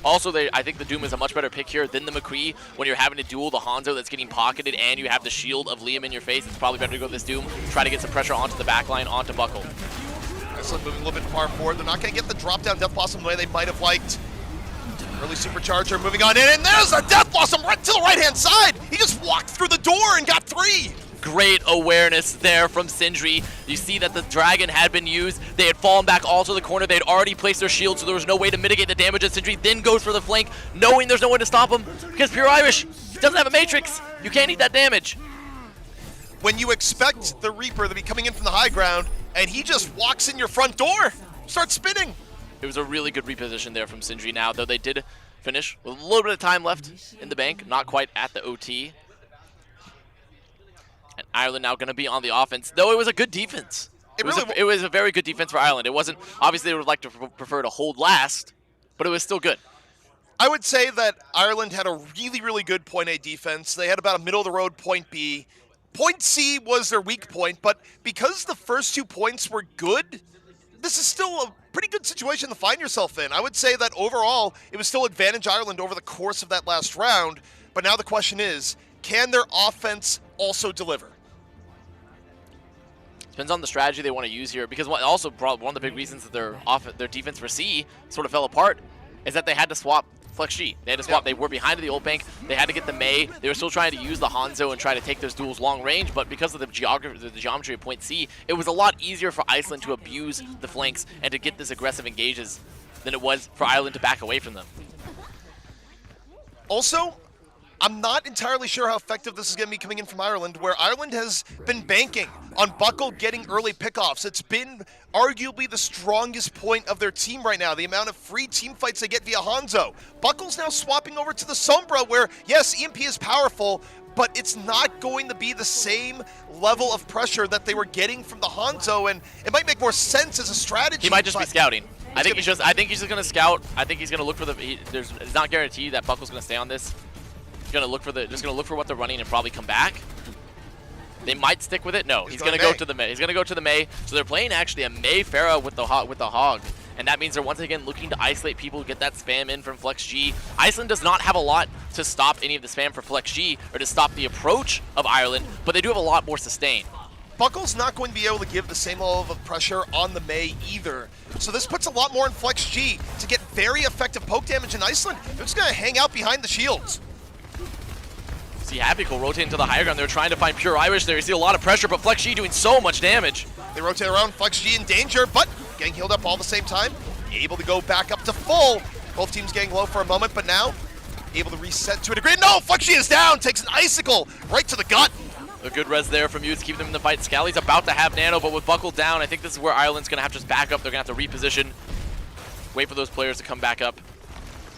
Also, I think the Doom is a much better pick here than the McCree. When you're having to duel the Hanzo that's getting pocketed and you have the shield of Liam in your face, it's probably better to go with this Doom, try to get some pressure onto the backline, onto Buckle. Iceland moving a little bit far forward. They're not going to get the drop down Death Blossom the way they might have liked. Early supercharger moving on in, and there's a Death Blossom right to the right-hand side. He just walked through the door and got three. Great awareness there from Sindri. You see that the Dragon had been used. They had fallen back all to the corner. They had already placed their shield, so there was no way to mitigate the damage. And Sindri then goes for the flank, knowing there's no way to stop him, because Pure Irish doesn't have a Matrix. You can't eat that damage. When you expect the Reaper to be coming in from the high ground, and he just walks in your front door, starts spinning. It was a really good reposition there from Sindri now, though they did finish with a little bit of time left in the bank, not quite at the OT. And Ireland now going to be on the offense, though it was a good defense. It was a very good defense for Ireland. It wasn't, obviously they would like to prefer to hold last, but it was still good. I would say that Ireland had a really, really good point A defense. They had about a middle-of-the-road point B. Point C was their weak point, but because the first 2 points were good, this is still a pretty good situation to find yourself in. I would say that overall, it was still advantage Ireland over the course of that last round, but now the question is, can their offense also deliver? Depends on the strategy they want to use here, because also one of the big reasons that their defense for C sort of fell apart is that they had to swap Flex G. They had to swap. Yeah. They were behind the ult bank. They had to get the Mei. They were still trying to use the Hanzo and try to take those duels long range, but because of the geometry of point C, it was a lot easier for Iceland to abuse the flanks and to get this aggressive engages than it was for Ireland to back away from them. Also, I'm not entirely sure how effective this is going to be coming in from Ireland, where Ireland has been banking on Buckle getting early pickoffs. It's been arguably the strongest point of their team right now, the amount of free team fights they get via Hanzo. Buckle's now swapping over to the Sombra, where, yes, EMP is powerful, but it's not going to be the same level of pressure that they were getting from the Hanzo, and it might make more sense as a strategy. He might just be scouting. I think he's just going to scout. I think he's going to look for the. It's not guaranteed that Buckle's going to stay on this. Gonna look for what they're running and probably come back. They might stick with it. No, he's gonna go to the Mei. He's gonna go to the Mei. So they're playing actually a Mei Pharah with the hog, and that means they're once again looking to isolate people, get that spam in from Flex G. Iceland does not have a lot to stop any of the spam for Flex G or to stop the approach of Ireland, but they do have a lot more sustain. Buckle's not going to be able to give the same level of pressure on the Mei either. So this puts a lot more in Flex G to get very effective poke damage in Iceland. They're just gonna hang out behind the shields. See Happy Cool rotating to the higher ground. They're trying to find pure Irish there. You see a lot of pressure, but Flex G doing so much damage. They rotate around, Flex G in danger, but getting healed up all the same time. Able to go back up to full. Both teams getting low for a moment, but now able to reset to a degree. No, Flex G is down, takes an icicle right to the gut. A good res there from Utes, keep them in the fight. Scally's about to have Nano, but with Buckle down, I think this is where Ireland's going to have to just back up. They're going to have to reposition, wait for those players to come back up.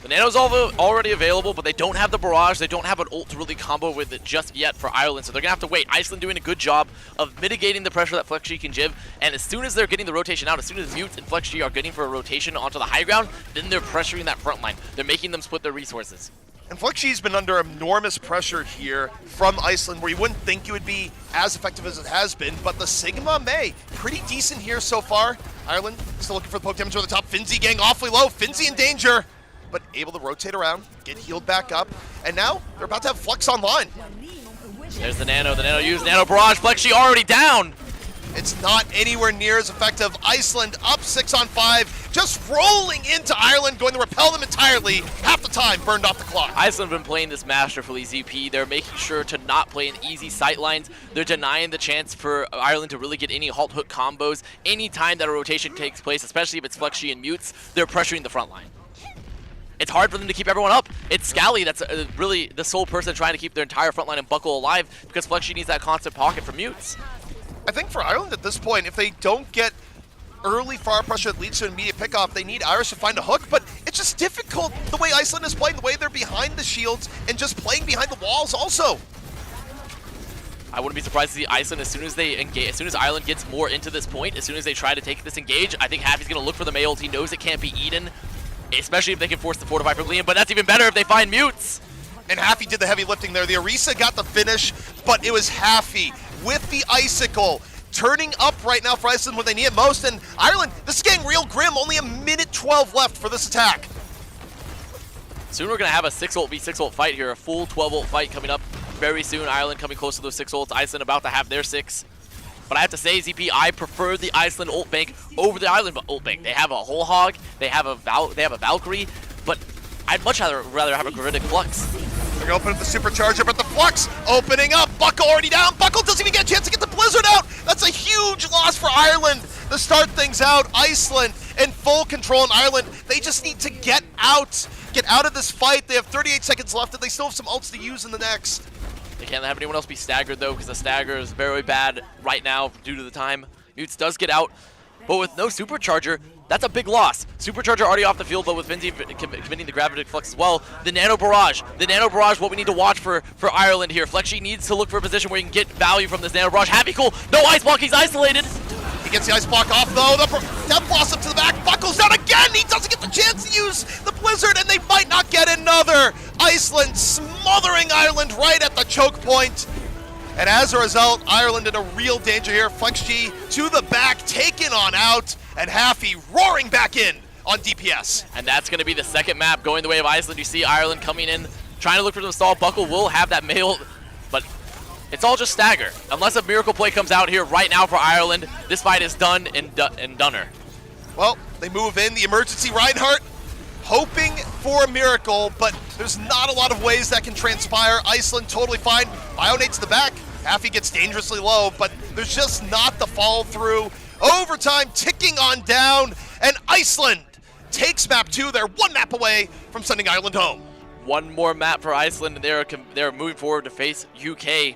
The Nano's already available, but they don't have the Barrage. They don't have an ult to really combo with it just yet for Ireland, so they're going to have to wait. Iceland doing a good job of mitigating the pressure that Flex G can give, and as soon as they're getting the rotation out, as soon as Mutes and Flex G are getting for a rotation onto the high ground, then they're pressuring that front line. They're making them split their resources. And Flex G's been under enormous pressure here from Iceland, where you wouldn't think it would be as effective as it has been, but the Sigma Mei, pretty decent here so far. Ireland still looking for the poke damage over the top. Finzi getting awfully low. Finzi in danger, but able to rotate around, get healed back up, and now they're about to have Flex online. There's the Nano used, Nano Barrage, Flex G already down. It's not anywhere near as effective. Iceland up 6-on-5, just rolling into Ireland, going to repel them entirely. Half the time burned off the clock. Iceland have been playing this masterfully, ZP. They're making sure to not play in easy sight lines. They're denying the chance for Ireland to really get any halt hook combos. Any time that a rotation takes place, especially if it's Flex G and Mutes, they're pressuring the front line. It's hard for them to keep everyone up. It's Scally that's really the sole person trying to keep their entire front line and Buckle alive because Flex G needs that constant pocket from Mutes. I think for Ireland at this point, if they don't get early fire pressure that leads to an immediate pickoff, they need Irish to find a hook, but it's just difficult the way Iceland is playing, the way they're behind the shields and just playing behind the walls also. I wouldn't be surprised to see Iceland as soon as they engage, as soon as Ireland gets more into this point, as soon as they try to take this engage, I think Happy's going to look for the Mei ult. He knows it can't be Eden, especially if they can force the fortify from Liam, but that's even better if they find Mutes. And Happy did the heavy lifting there. The Orisa got the finish, but it was Happy with the icicle, turning up right now for Iceland when they need it most. And Ireland, this is getting real grim. Only a minute 12 left for this attack. Soon we're going to have a 6 ult v 6 ult fight here, a full 12 ult fight coming up very soon. Ireland coming close to those 6 ults. Iceland about to have their 6. But I have to say, ZP, I prefer the Iceland ult bank over the Ireland ult bank. They have a whole hog, they have a Valkyrie, but I'd much rather have a Gravitic Flux. They're going to open up the Supercharger, but the Flux opening up. Buckle already down. Buckle doesn't even get a chance to get the Blizzard out. That's a huge loss for Ireland to start things out. Iceland in full control in Ireland. They just need to get out of this fight. They have 38 seconds left, and they still have some ults to use in the next. They can't have anyone else be staggered, though, because the stagger is very bad right now due to the time. Mutes does get out, but with no Supercharger, that's a big loss. Supercharger already off the field, but with Finzi committing the Gravitic Flux as well. The Nano Barrage, what we need to watch for Ireland here. Flex G needs to look for a position where he can get value from this Nano Barrage. Happy Cool, no Ice Block, he's isolated. He gets the Ice Block off, though. The Death Blossom to the back. Buckle's down again. He doesn't get the chance to use the Blizzard, and they might not get another. Iceland smothering Ireland right at the choke point. And as a result, Ireland in a real danger here. Flex G to the back, taken on out, and Happy roaring back in on DPS. And that's going to be the second map going the way of Iceland. You see Ireland coming in, trying to look for some stall. Buckle will have that mail, but it's all just stagger. Unless a miracle play comes out here right now for Ireland, this fight is done and doneer. Well, they move in. The emergency Reinhardt hoping for a miracle, but there's not a lot of ways that can transpire. Iceland totally fine. Bionate to the back. Haffy gets dangerously low, but there's just not the follow through. Overtime ticking on down, and Iceland takes map 2. They're one map away from sending Ireland home. One more map for Iceland, and they're moving forward to face UK.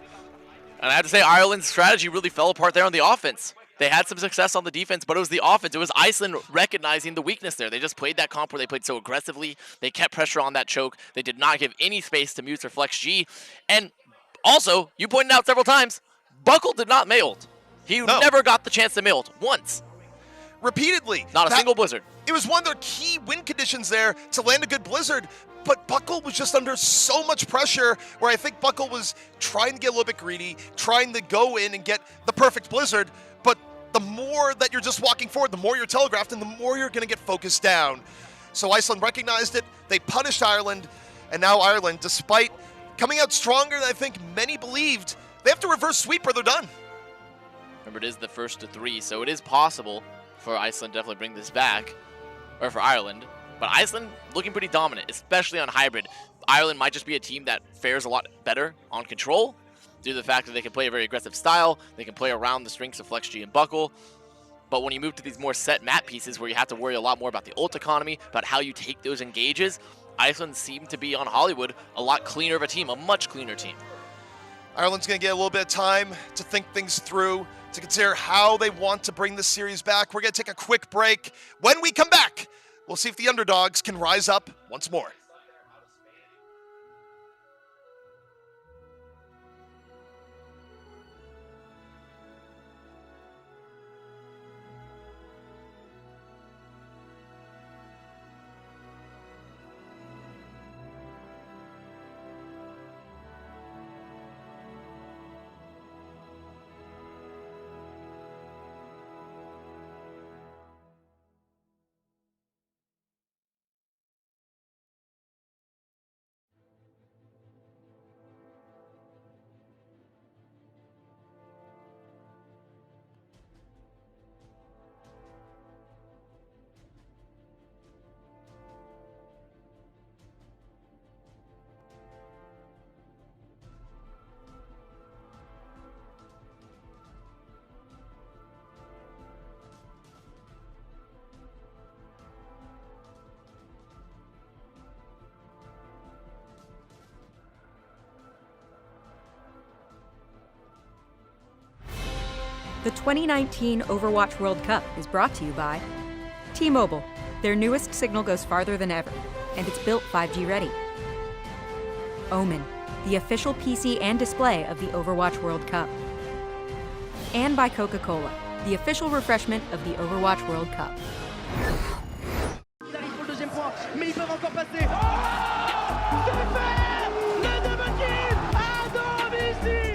And I have to say, Ireland's strategy really fell apart there on the offense. They had some success on the defense, but it was the offense. It was Iceland recognizing the weakness there. They just played that comp where they played so aggressively. They kept pressure on that choke. They did not give any space to Mutes or Flex G. And also, you pointed out several times, Buckle did not mail ult. He never got the chance to mail ult once. Repeatedly. Not a single Blizzard. It was one of their key win conditions there to land a good Blizzard, but Buckle was just under so much pressure where I think Buckle was trying to get a little bit greedy, trying to go in and get the perfect Blizzard, but the more that you're just walking forward, the more you're telegraphed and the more you're going to get focused down. So Iceland recognized it, they punished Ireland, and now Ireland, despite coming out stronger than I think many believed, they have to reverse sweep or they're done. Remember, it is the first to 3, so it is possible for Iceland to definitely bring this back, or for Ireland. But Iceland looking pretty dominant, especially on hybrid. Ireland might just be a team that fares a lot better on control due to the fact that they can play a very aggressive style, they can play around the strengths of Flex G and Buckle. But when you move to these more set map pieces where you have to worry a lot more about the ult economy, about how you take those engages, Iceland seemed to be on Hollywood a lot cleaner of a team, a much cleaner team. Ireland's going to get a little bit of time to think things through, to consider how they want to bring this series back. We're going to take a quick break. When we come back, we'll see if the underdogs can rise up once more. The 2019 Overwatch World Cup is brought to you by T-Mobile. Their newest signal goes farther than ever, and it's built 5G ready. Omen, the official PC and display of the Overwatch World Cup. And by Coca-Cola, the official refreshment of the Overwatch World Cup.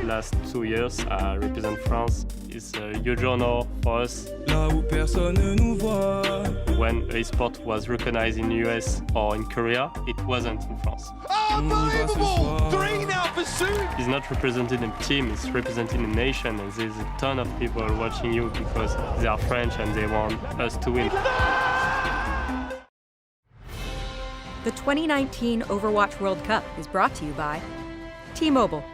Last 2 years, I represent France. It's a huge honor for us. Là où personne ne nous voit. When esport was recognized in the US or in Korea, it wasn't in France. Unbelievable! 3 now for Soon! It's not representing a team, it's representing a nation, and there's a ton of people watching you because they are French and they want us to win. The 2019 Overwatch World Cup is brought to you by T-Mobile.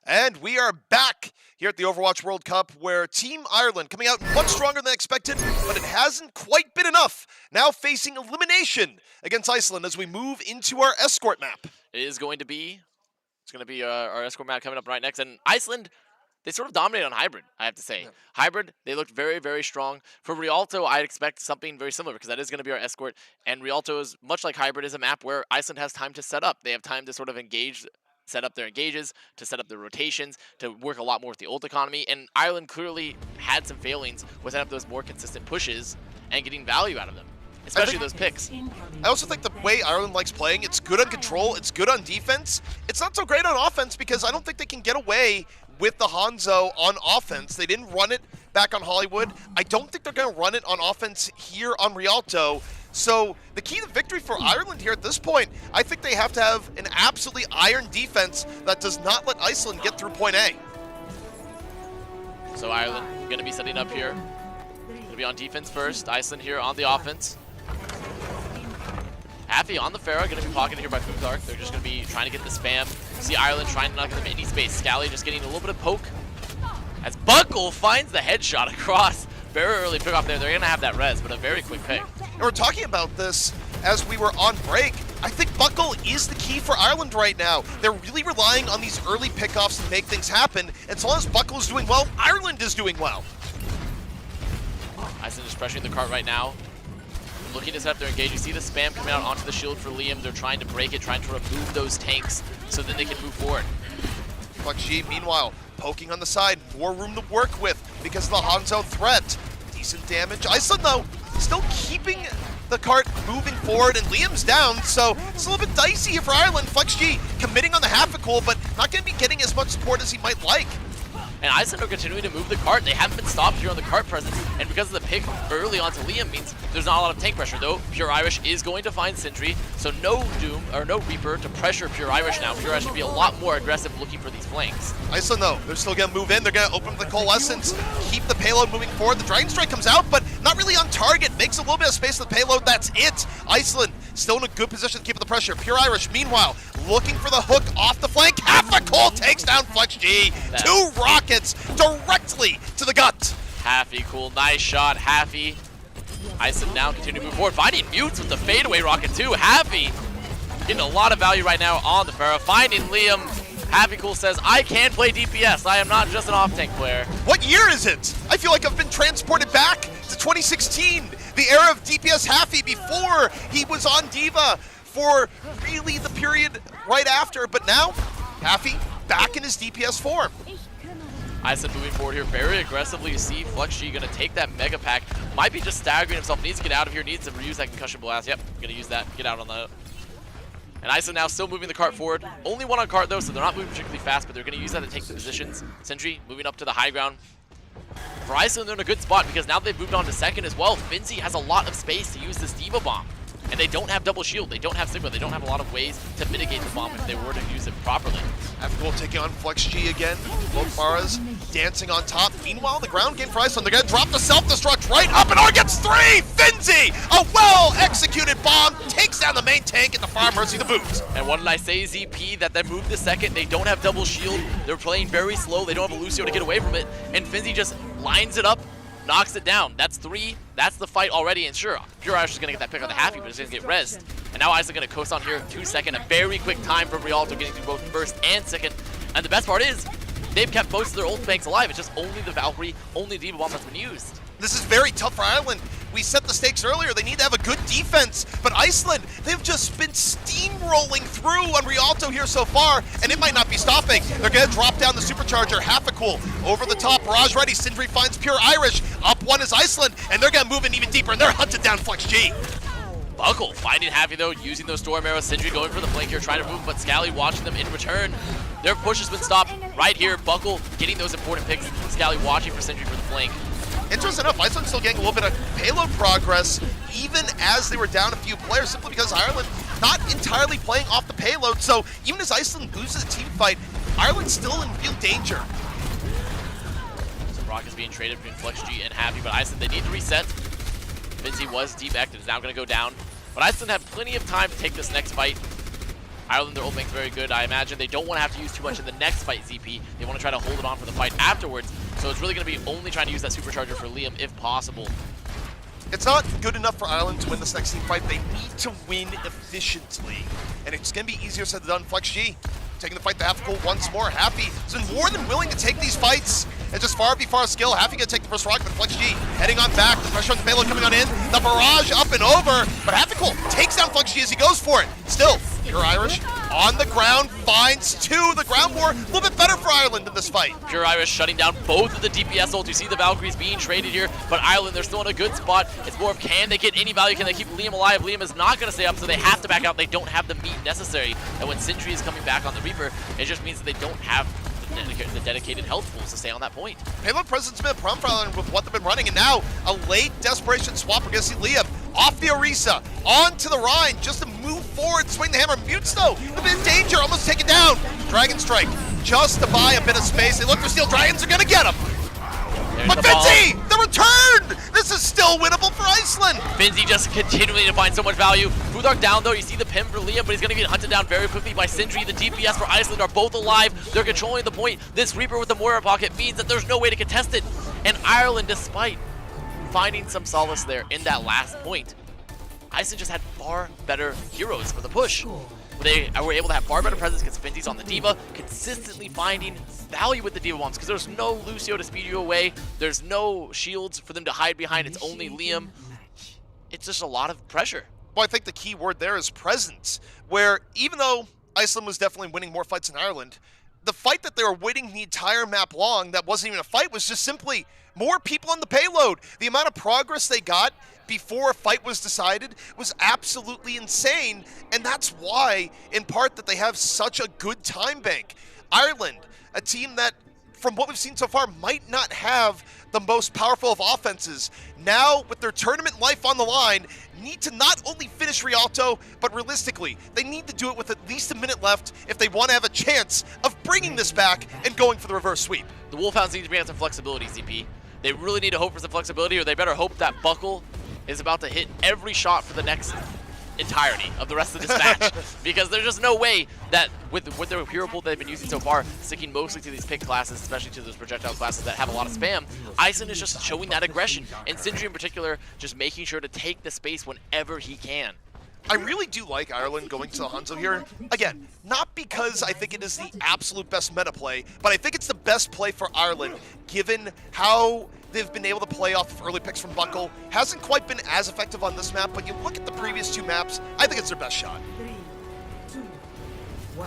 And we are back here at the Overwatch World Cup, where Team Ireland coming out much stronger than expected, but it hasn't quite been enough. Now facing elimination against Iceland as we move into our escort map. It's going to be our escort map coming up right next. And Iceland, they sort of dominate on Hybrid, I have to say. Yeah. Hybrid, they looked very, very strong. For Rialto, I'd expect something very similar because that is going to be our escort. And Rialto is, much like Hybrid, is a map where Iceland has time to set up. They have time to sort of set up their engages, to set up their rotations, to work a lot more with the ult economy. And Ireland clearly had some failings with setting up those more consistent pushes and getting value out of them, especially those picks. I also think the way Ireland likes playing, it's good on control, it's good on defense. It's not so great on offense because I don't think they can get away with the Hanzo on offense. They didn't run it back on Hollywood. I don't think they're going to run it on offense here on Rialto. So the key to victory for Ireland here at this point, I think they have to have an absolutely iron defense that does not let Iceland get through point A. So Ireland going to be setting up here. Going to be on defense first. Iceland here on the offense. Happy on the Pharah, going to be pocketed here by Futhark. They're just going to be trying to get the spam. See Ireland trying to not give them any space. Scally just getting a little bit of poke. As Buckle finds the headshot across. Very early pick off there. They're going to have that res, but a very quick pick. And we're talking about this as we were on break. I think Buckle is the key for Ireland right now. They're really relying on these early pickoffs to make things happen. And so long as Buckle is doing well, Ireland is doing well. Iceland just pressuring the cart right now. Looking to set up their engage. You see the spam coming out onto the shield for Liam. They're trying to break it, trying to remove those tanks so that they can move forward. Flex G, meanwhile, poking on the side. More room to work with because of the Hanzo threat. Decent damage. Iceland, though, still keeping the cart moving forward, and Liam's down, so it's a little bit dicey here for Ireland. Flex G committing on the half-a-cool, but not going to be getting as much support as he might like. And Iceland are continuing to move the cart. They haven't been stopped here on the cart presence, and because of the pick early onto Liam means there's not a lot of tank pressure, though Pure Irish is going to find Sentry, so no Doom, or no Reaper to pressure Pure Irish now. Pure Irish should be a lot more aggressive looking for these flanks. Iceland, though, they're still going to move in. They're going to open up the Coalescence, keep the payload moving forward. The Dragon Strike comes out, but not really on target. Makes a little bit of space for the payload. That's it. Iceland still in a good position to keep the pressure. Pure Irish, meanwhile, looking for the hook off the flank. Half-a-cool takes down Flex G. Two rockets directly to the gut. Happy, cool, nice shot, Happy. Iceland now continue to move forward, finding Mutes with the fadeaway rocket too. Happy getting a lot of value right now on the Pharah, finding Liam. Happy Cool says, I can play DPS, I am not just an off-tank player. What year is it? I feel like I've been transported back to 2016, the era of DPS Happy before he was on Diva for really the period right after, but now, Happy back in his DPS form. Iceland moving forward here very aggressively. You see Flux G gonna take that Mega Pack. Might be just staggering himself. Needs to get out of here. Needs to reuse that Concussion Blast. Yep, gonna use that. Get out on that. And Iceland now still moving the cart forward. Only one on cart though, so they're not moving particularly fast, but they're gonna use that to take the positions. Sentry moving up to the high ground. For Iceland, they're in a good spot because now they've moved on to second as well. Finzi has a lot of space to use this Diva Bomb. And they don't have double shield, they don't have Sigma, they don't have a lot of ways to mitigate the bomb if they were to use it properly. Aftergoal taking on Flex G again. Both Maras dancing on top. Meanwhile, the ground game for Iceland, they're gonna drop the self-destruct right up, and R gets three! Finzi! A well-executed bomb takes down the main tank at the far mercy of the boot. And what did I say, ZP? That they moved the second, they don't have double shield, they're playing very slow, they don't have a Lucio to get away from it, and Finzi just lines it up, knocks it down. That's three. That's the fight already. And sure, Pure Irish is going to get that pick on the Happy, but it's going to get rezzed. And now Iceland going to coast on here 2 seconds. A very quick time from Rialto getting through both first and second. And the best part is, they've kept most of their ult banks alive. It's just only the Valkyrie, only the Diva Bomb that's been used. This is very tough for Ireland. We set the stakes earlier. They need to have a good defense. But Iceland, they've just been steamrolling through on Rialto here so far, and it might not be stopping. They're going to drop down the Supercharger. Half-a-cool over the top. Barrage ready. Sindri finds Pure Irish. Up one is Iceland, and they're going to move in even deeper, and they're hunted down Flex G. Buckle finding Happy though, using those Storm Arrows. Sindri going for the flank here, trying to move, but Scally watching them in return. Their push has been stopped right here. Buckle getting those important picks. Scally watching for Sindri for the flank. Interesting enough, Iceland still getting a little bit of payload progress, even as they were down a few players, simply because Ireland not entirely playing off the payload. So even as Iceland loses a team fight, Ireland's still in real danger. So Brock is being traded between Flex G and Happy, but Iceland, they need to reset. Vinci was debacked and is now going to go down. But Iceland have plenty of time to take this next fight. Ireland, their ult bank's very good. I imagine they don't want to have to use too much in the next fight, ZP. They want to try to hold it on for the fight afterwards. So it's really going to be only trying to use that supercharger for Liam if possible. It's not good enough for Ireland to win this next team fight. They need to win efficiently. And it's going to be easier said than done. Flex G taking the fight to Half once more. Happy has been more than willing to take these fights. And just far skill. Happy gonna take the first rock, but Flex G heading on back. The pressure on the payload coming on in. The barrage up and over. But Happy takes down Flex G as he goes for it. Still, Pure Irish on the ground, finds two. The ground war, a little bit better for Ireland in this fight. Pure Irish shutting down both of the DPS ults. You see the Valkyries being traded here, but Ireland, they're still in a good spot. It's more of can they get any value? Can they keep Liam alive? Liam is not going to stay up, so they have to back out. They don't have the meat necessary. And when Sentry is coming back on the Reaper, it just means that they don't have the dedicated health pools to stay on that point. Payload presence has been a problem for Ireland with what they've been running, and now a late desperation swap. We're going to see Liam off the Orisa, onto the Rhine, just to move forward, swing the hammer. Mutes though, a bit of danger, almost taken down. Dragon Strike, just to buy a bit of space. They look for Steel Dragons, are gonna get him. There's But Finzi, the return! This is still winnable for Iceland. Finzi just continuing to find so much value. Futhark down though, you see the pin for Liam, but he's gonna get hunted down very quickly by Sindri. The DPS for Iceland are both alive. They're controlling the point. This Reaper with the Moira pocket means that there's no way to contest it. And Ireland, despite finding some solace there in that last point, Iceland just had far better heroes for the push. They were able to have far better presence because Finzi's on the D.Va, consistently finding value with the D.Va bombs because there's no Lucio to speed you away. There's no shields for them to hide behind. It's only Liam. It's just a lot of pressure. Well, I think the key word there is presence, where even though Iceland was definitely winning more fights than Ireland, the fight that they were winning the entire map long, that wasn't even a fight, was just simply more people on the payload. The amount of progress they got before a fight was decided was absolutely insane, and that's why, in part, that they have such a good time bank. Ireland, a team that, from what we've seen so far, might not have the most powerful of offenses, now with their tournament life on the line, need to not only finish Rialto, but realistically, they need to do it with at least a minute left if they want to have a chance of bringing this back and going for the reverse sweep. The Wolfhounds need to bring out some flexibility, ZP. They really need to hope for some flexibility, or they better hope that Buckle is about to hit every shot for the next entirety of the rest of this match, because there's just no way that with their hero pool they've been using so far, sticking mostly to these pick classes, especially to those projectile classes that have a lot of spam, Iceland is just showing that aggression, and Sindri in particular just making sure to take the space whenever he can. I really do like Ireland going to the Hanzo here. Again, not because I think it is the absolute best meta play, but I think it's the best play for Ireland, given how they've been able to play off of early picks from Buckle. Hasn't quite been as effective on this map, but you look at the previous two maps, I think it's their best shot.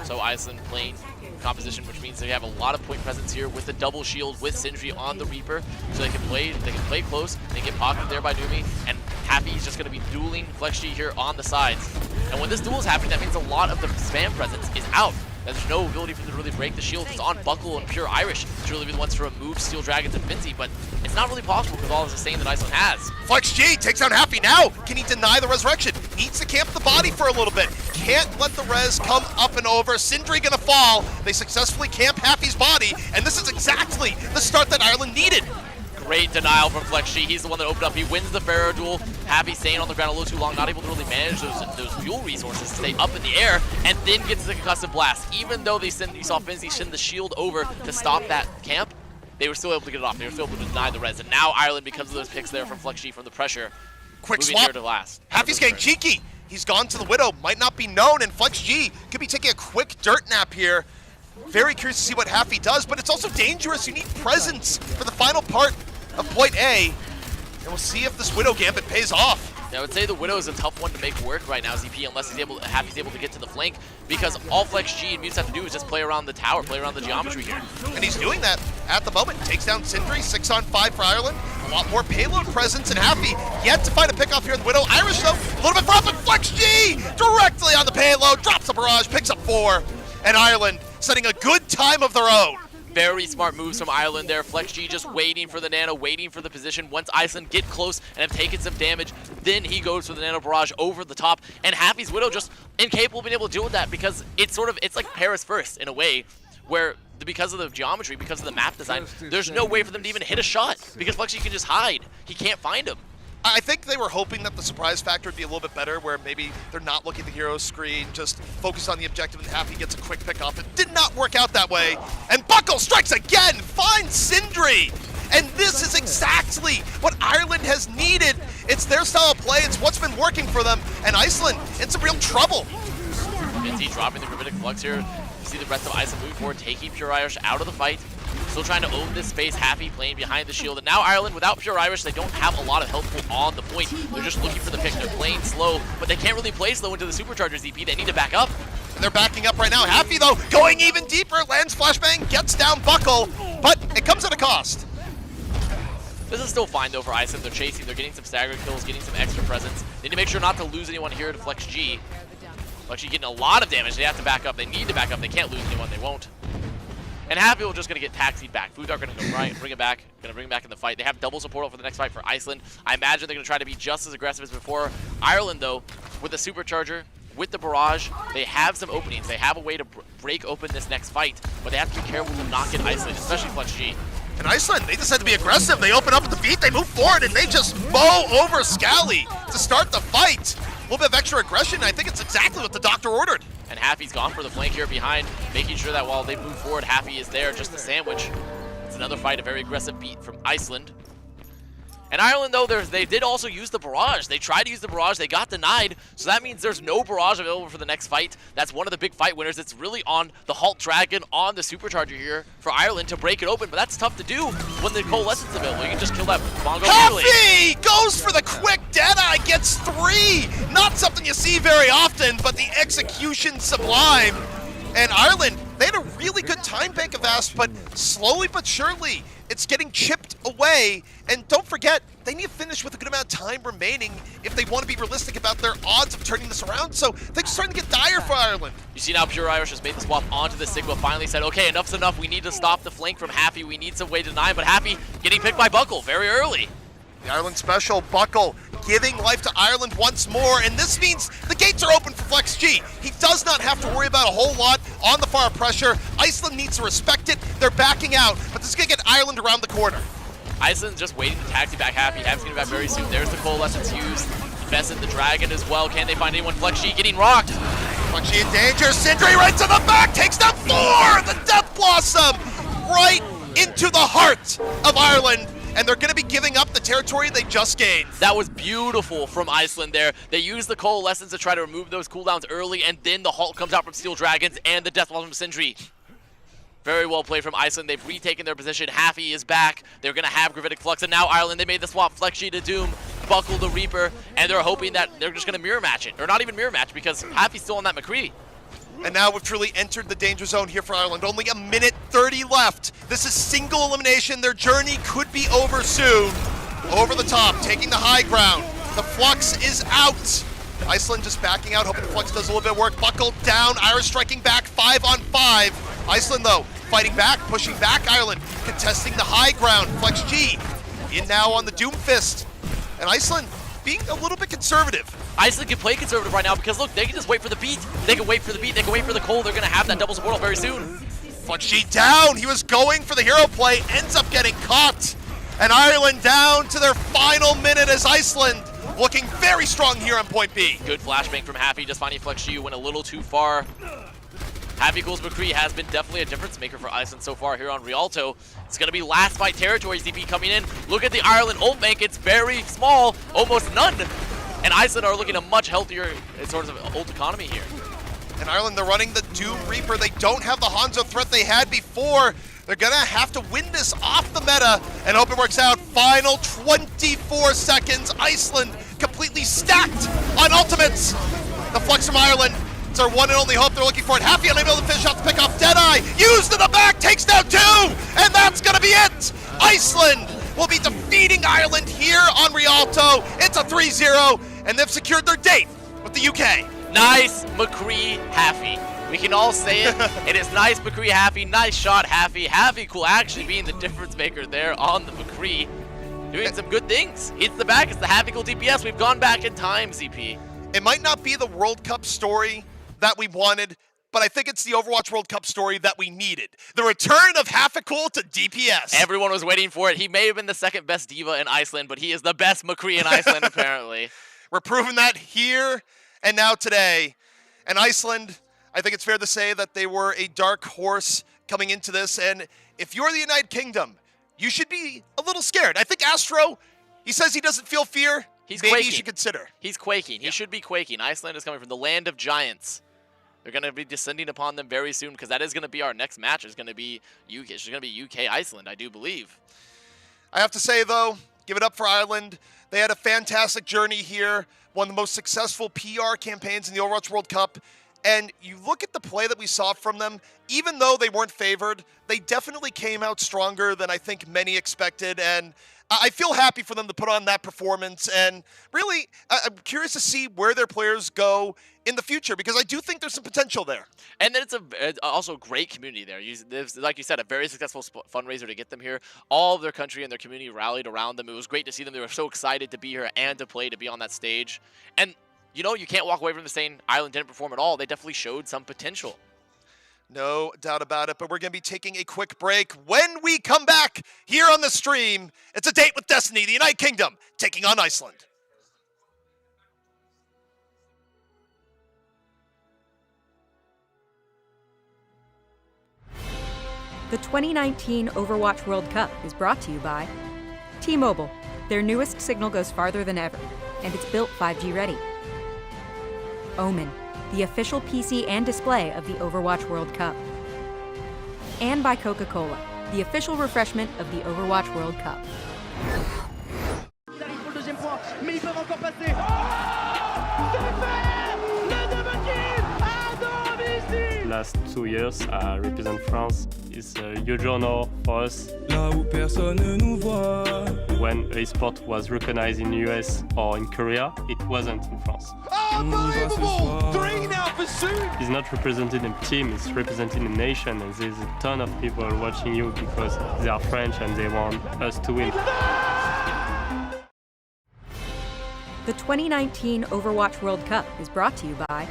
So Iceland playing composition, which means they have a lot of point presence here with the double shield with Sindri on the Reaper, so they can play close, they get pocketed there by Numi, and Happy is just going to be dueling Flex G here on the sides. And when this duel is happening, that means a lot of the spam presence is out. There's no ability for them to really break the shield. It's on Buckle and Pure Irish to really be the ones to remove Steel Dragons and Finzi, but it's not really possible because all of the sustain that Iceland has. Flex G takes down Happy now. Can he deny the resurrection? Needs to camp the body for a little bit. Can't let the res come up and over. Sindri gonna fall. They successfully camp Happy's body, and this is exactly the start that Ireland needed. Great denial from Flex G. He's the one that opened up. He wins the Pharaoh duel. Happy staying on the ground a little too long, not able to really manage those fuel resources to stay up in the air, and then gets the concussive blast. Even though you saw Finzi send the shield over to stop that camp, they were still able to get it off. They were still able to deny the res. And now Ireland, because of those picks there from Flex G from the pressure, Quick moving swap. here to last. Happy's getting cheeky. He's gone to the Widow. Might not be known, and Flex G could be taking a quick dirt nap here. Very curious to see what Happy does, but it's also dangerous. You need presence for the final part of point A, and we'll see if this Widow Gambit pays off. Yeah, I would say the Widow is a tough one to make work right now, ZP, unless Happy's able to get to the flank, because all Flex G and Mutes have to do is just play around the tower, play around the geometry here. And he's doing that at the moment. Takes down Sindri, 6-on-5 for Ireland. A lot more payload presence, and Happy yet to find a pick off here in the Widow. Irish, though, a little bit rough, and Flex G directly on the payload, drops a barrage, picks up 4, and Ireland setting a good time of their own. Very smart moves from Ireland there. Flex G just waiting for the nano, waiting for the position. Once Iceland get close and have taken some damage, then he goes for the nano barrage over the top. And Happy's Widow just incapable of being able to deal with that, because it's like Paris first in a way, where because of the geometry, because of the map design, there's no way for them to even hit a shot, because Flex G can just hide. He can't find him. I think they were hoping that the surprise factor would be a little bit better, where maybe they're not looking at the hero screen, just focus on the objective, and Happy gets a quick pick off. It did not work out that way, and Buckle strikes again, finds Sindri! And this is exactly what Ireland has needed. It's their style of play, it's what's been working for them, and Iceland in some real trouble. Minty dropping the Gravitic Flux here. You see the rest of Iceland moving forward, taking Pure Irish out of the fight. Still trying to own this space, Happy playing behind the shield. And now Ireland, without Pure Irish, they don't have a lot of help pool on the point. They're just looking for the pick. They're playing slow, but they can't really play slow into the Superchargers EP. They need to back up. And they're backing up right now. Happy, though, going even deeper. Lands Flashbang, gets down Buckle, but it comes at a cost. This is still fine, though, for Iceland. They're chasing. They're getting some stagger kills, getting some extra presence. They need to make sure not to lose anyone here to Flex G. Flex G getting a lot of damage. They have to back up. They need to back up. They can't lose anyone. They won't. And Happy will just going to get taxied back. Food are going to go right, bring it back. Going to bring it back in the fight. They have double support for the next fight for Iceland. I imagine they're going to try to be just as aggressive as before. Ireland, though, with the Supercharger, with the Barrage, they have some openings. They have a way to break open this next fight, but they have to be careful to not get Iceland, especially Flex G. And Iceland, they decide to be aggressive. They open up at the beat, they move forward, and they just mow over Scally to start the fight. A little bit of extra aggression. I think it's exactly what the doctor ordered. And Happy's gone for the flank here behind, making sure that while they move forward, Happy is there just to sandwich. It's another fight, a very aggressive beat from Iceland. And Ireland, though, they did also use the Barrage. They tried to use the Barrage. They got denied. So that means there's no Barrage available for the next fight. That's one of the big fight winners. It's really on the Halt Dragon, on the Supercharger here for Ireland to break it open. But that's tough to do when the Coalescence available. You can just kill that Bongo early. Happy goes for the quick Deadeye, gets 3. Not something you see very often, but the execution sublime. And Ireland, they had a really good time bank of Asp, but slowly but surely, it's getting chipped away. And don't forget, they need to finish with a good amount of time remaining if they want to be realistic about their odds of turning this around. So things are starting to get dire for Ireland. You see now Pure Irish has made the swap onto the Sigma, finally said, okay, enough's enough. We need to stop the flank from Happy. We need some way to deny, but Happy getting picked by Buckle very early. The Ireland special, Buckle, giving life to Ireland once more, and this means the gates are open for Flex G. He does not have to worry about a whole lot on the far pressure. Iceland needs to respect it. They're backing out, but this is going to get Ireland around the corner. Iceland's just waiting to taxi back Happy. Happy's going to be back very soon. There's the Coalescence used. Invested the Dragon as well. Can they find anyone? Flex G getting rocked. Flex G in danger. Sindri right to the back, takes down 4! The Death Blossom right into the heart of Ireland. And they're going to be giving up the territory they just gained. That was beautiful from Iceland there. They used the Coalescence to try to remove those cooldowns early, and then the Halt comes out from Steel Dragons and the Death Blossom from Sindri. Very well played from Iceland. They've retaken their position. Happy is back. They're going to have Gravitic Flux, and now Ireland, they made the swap. Flex G to Doom, Buckle the Reaper, and they're hoping that they're just going to mirror match it. Or not even mirror match, because Happy's still on that McCree. And now we've truly entered the danger zone here for Ireland. Only a minute 30 left. This is single elimination. Their journey could be over soon. Over the top, taking the high ground. The Flux is out. Iceland just backing out, hoping the Flux does a little bit of work. Buckle down, Irish striking back, 5 on 5. Iceland, though, fighting back, pushing back Ireland, contesting the high ground. Flex G in now on the Doomfist. And Iceland being a little bit conservative. Iceland can play conservative right now because, look, they can just wait for the beat. They can wait for the beat. They can wait for the coal. They're going to have that double support very soon. Flex G down. He was going for the hero play, ends up getting caught. And Ireland down to their final minute as Iceland looking very strong here on point B. Good flashbang from Happy, just finding Flex G went a little too far. Happy equals McCree has been definitely a difference maker for Iceland so far here on Rialto. It's going to be last fight territory. ZP coming in. Look at the Ireland ult bank. It's very small, almost none. And Iceland are looking a much healthier sort of ult economy here. And Ireland, they're running the Doom Reaper. They don't have the Hanzo threat they had before. They're going to have to win this off the meta and hope it works out. Final 24 seconds. Iceland completely stacked on ultimates. The Flux from Ireland. It's our one and only hope. They're looking for it. Happy unable to finish off the pick off Deadeye. Used in the back, takes down 2. And that's going to be it. Iceland will be defeating Ireland here on Rialto. It's a 3-0, and they've secured their date with the UK. Nice McCree Happy. We can all say it. It is nice McCree Happy. Nice shot Happy. Happy cool actually being the difference maker there on the McCree. Doing some good things. It's the back. It's the Happy cool DPS. We've gone back in time, ZP. It might not be the World Cup story that we wanted, but I think it's the Overwatch World Cup story that we needed. The return of Half-a-Cool to DPS. Everyone was waiting for it. He may have been the second best diva in Iceland, but he is the best McCree in Iceland, apparently. We're proving that here and now today. And Iceland, I think it's fair to say that they were a dark horse coming into this. And if you're the United Kingdom, you should be a little scared. I think Astro, he says he doesn't feel fear. He's Maybe quaking. you should consider. He's quaking. He Yeah. should be quaking. Iceland is coming from the land of giants. They're going to be descending upon them very soon because that is going to be our next match. It's going to be UK. It's going to be UK Iceland, I do believe. I have to say, though, give it up for Ireland. They had a fantastic journey here, one of the most successful PR campaigns in the Overwatch World Cup. And you look at the play that we saw from them, even though they weren't favored, they definitely came out stronger than I think many expected. And I feel happy for them to put on that performance. And really, I'm curious to see where their players go in the future, because I do think there's some potential there. And then it's also a great community there. There's, like you said, a very successful fundraiser to get them here. All of their country and their community rallied around them. It was great to see them. They were so excited to be here and to play, to be on that stage. And, you know, you can't walk away from this saying Ireland didn't perform at all. They definitely showed some potential. No doubt about it, but we're going to be taking a quick break. When we come back here on the stream, it's a date with Destiny, the United Kingdom, taking on Iceland. The 2019 Overwatch World Cup is brought to you by T-Mobile. Their newest signal goes farther than ever, and it's built 5G ready. Omen, the official PC and display of the Overwatch World Cup. And by Coca-Cola, the official refreshment of the Overwatch World Cup. Ils arrivent pour le deuxième point, mais ils peuvent encore passer. C'est fait! Le double kill à domicile! Last 2 years, I represent France. It's a huge honor for us. Là où personne ne nous voit. When esport was recognized in US or in Korea, it wasn't in France. Unbelievable! 3 now for Soon! He's not representing a team, he's representing a nation, and there's a ton of people watching you because they are French and they want us to win. The 2019 Overwatch World Cup is brought to you by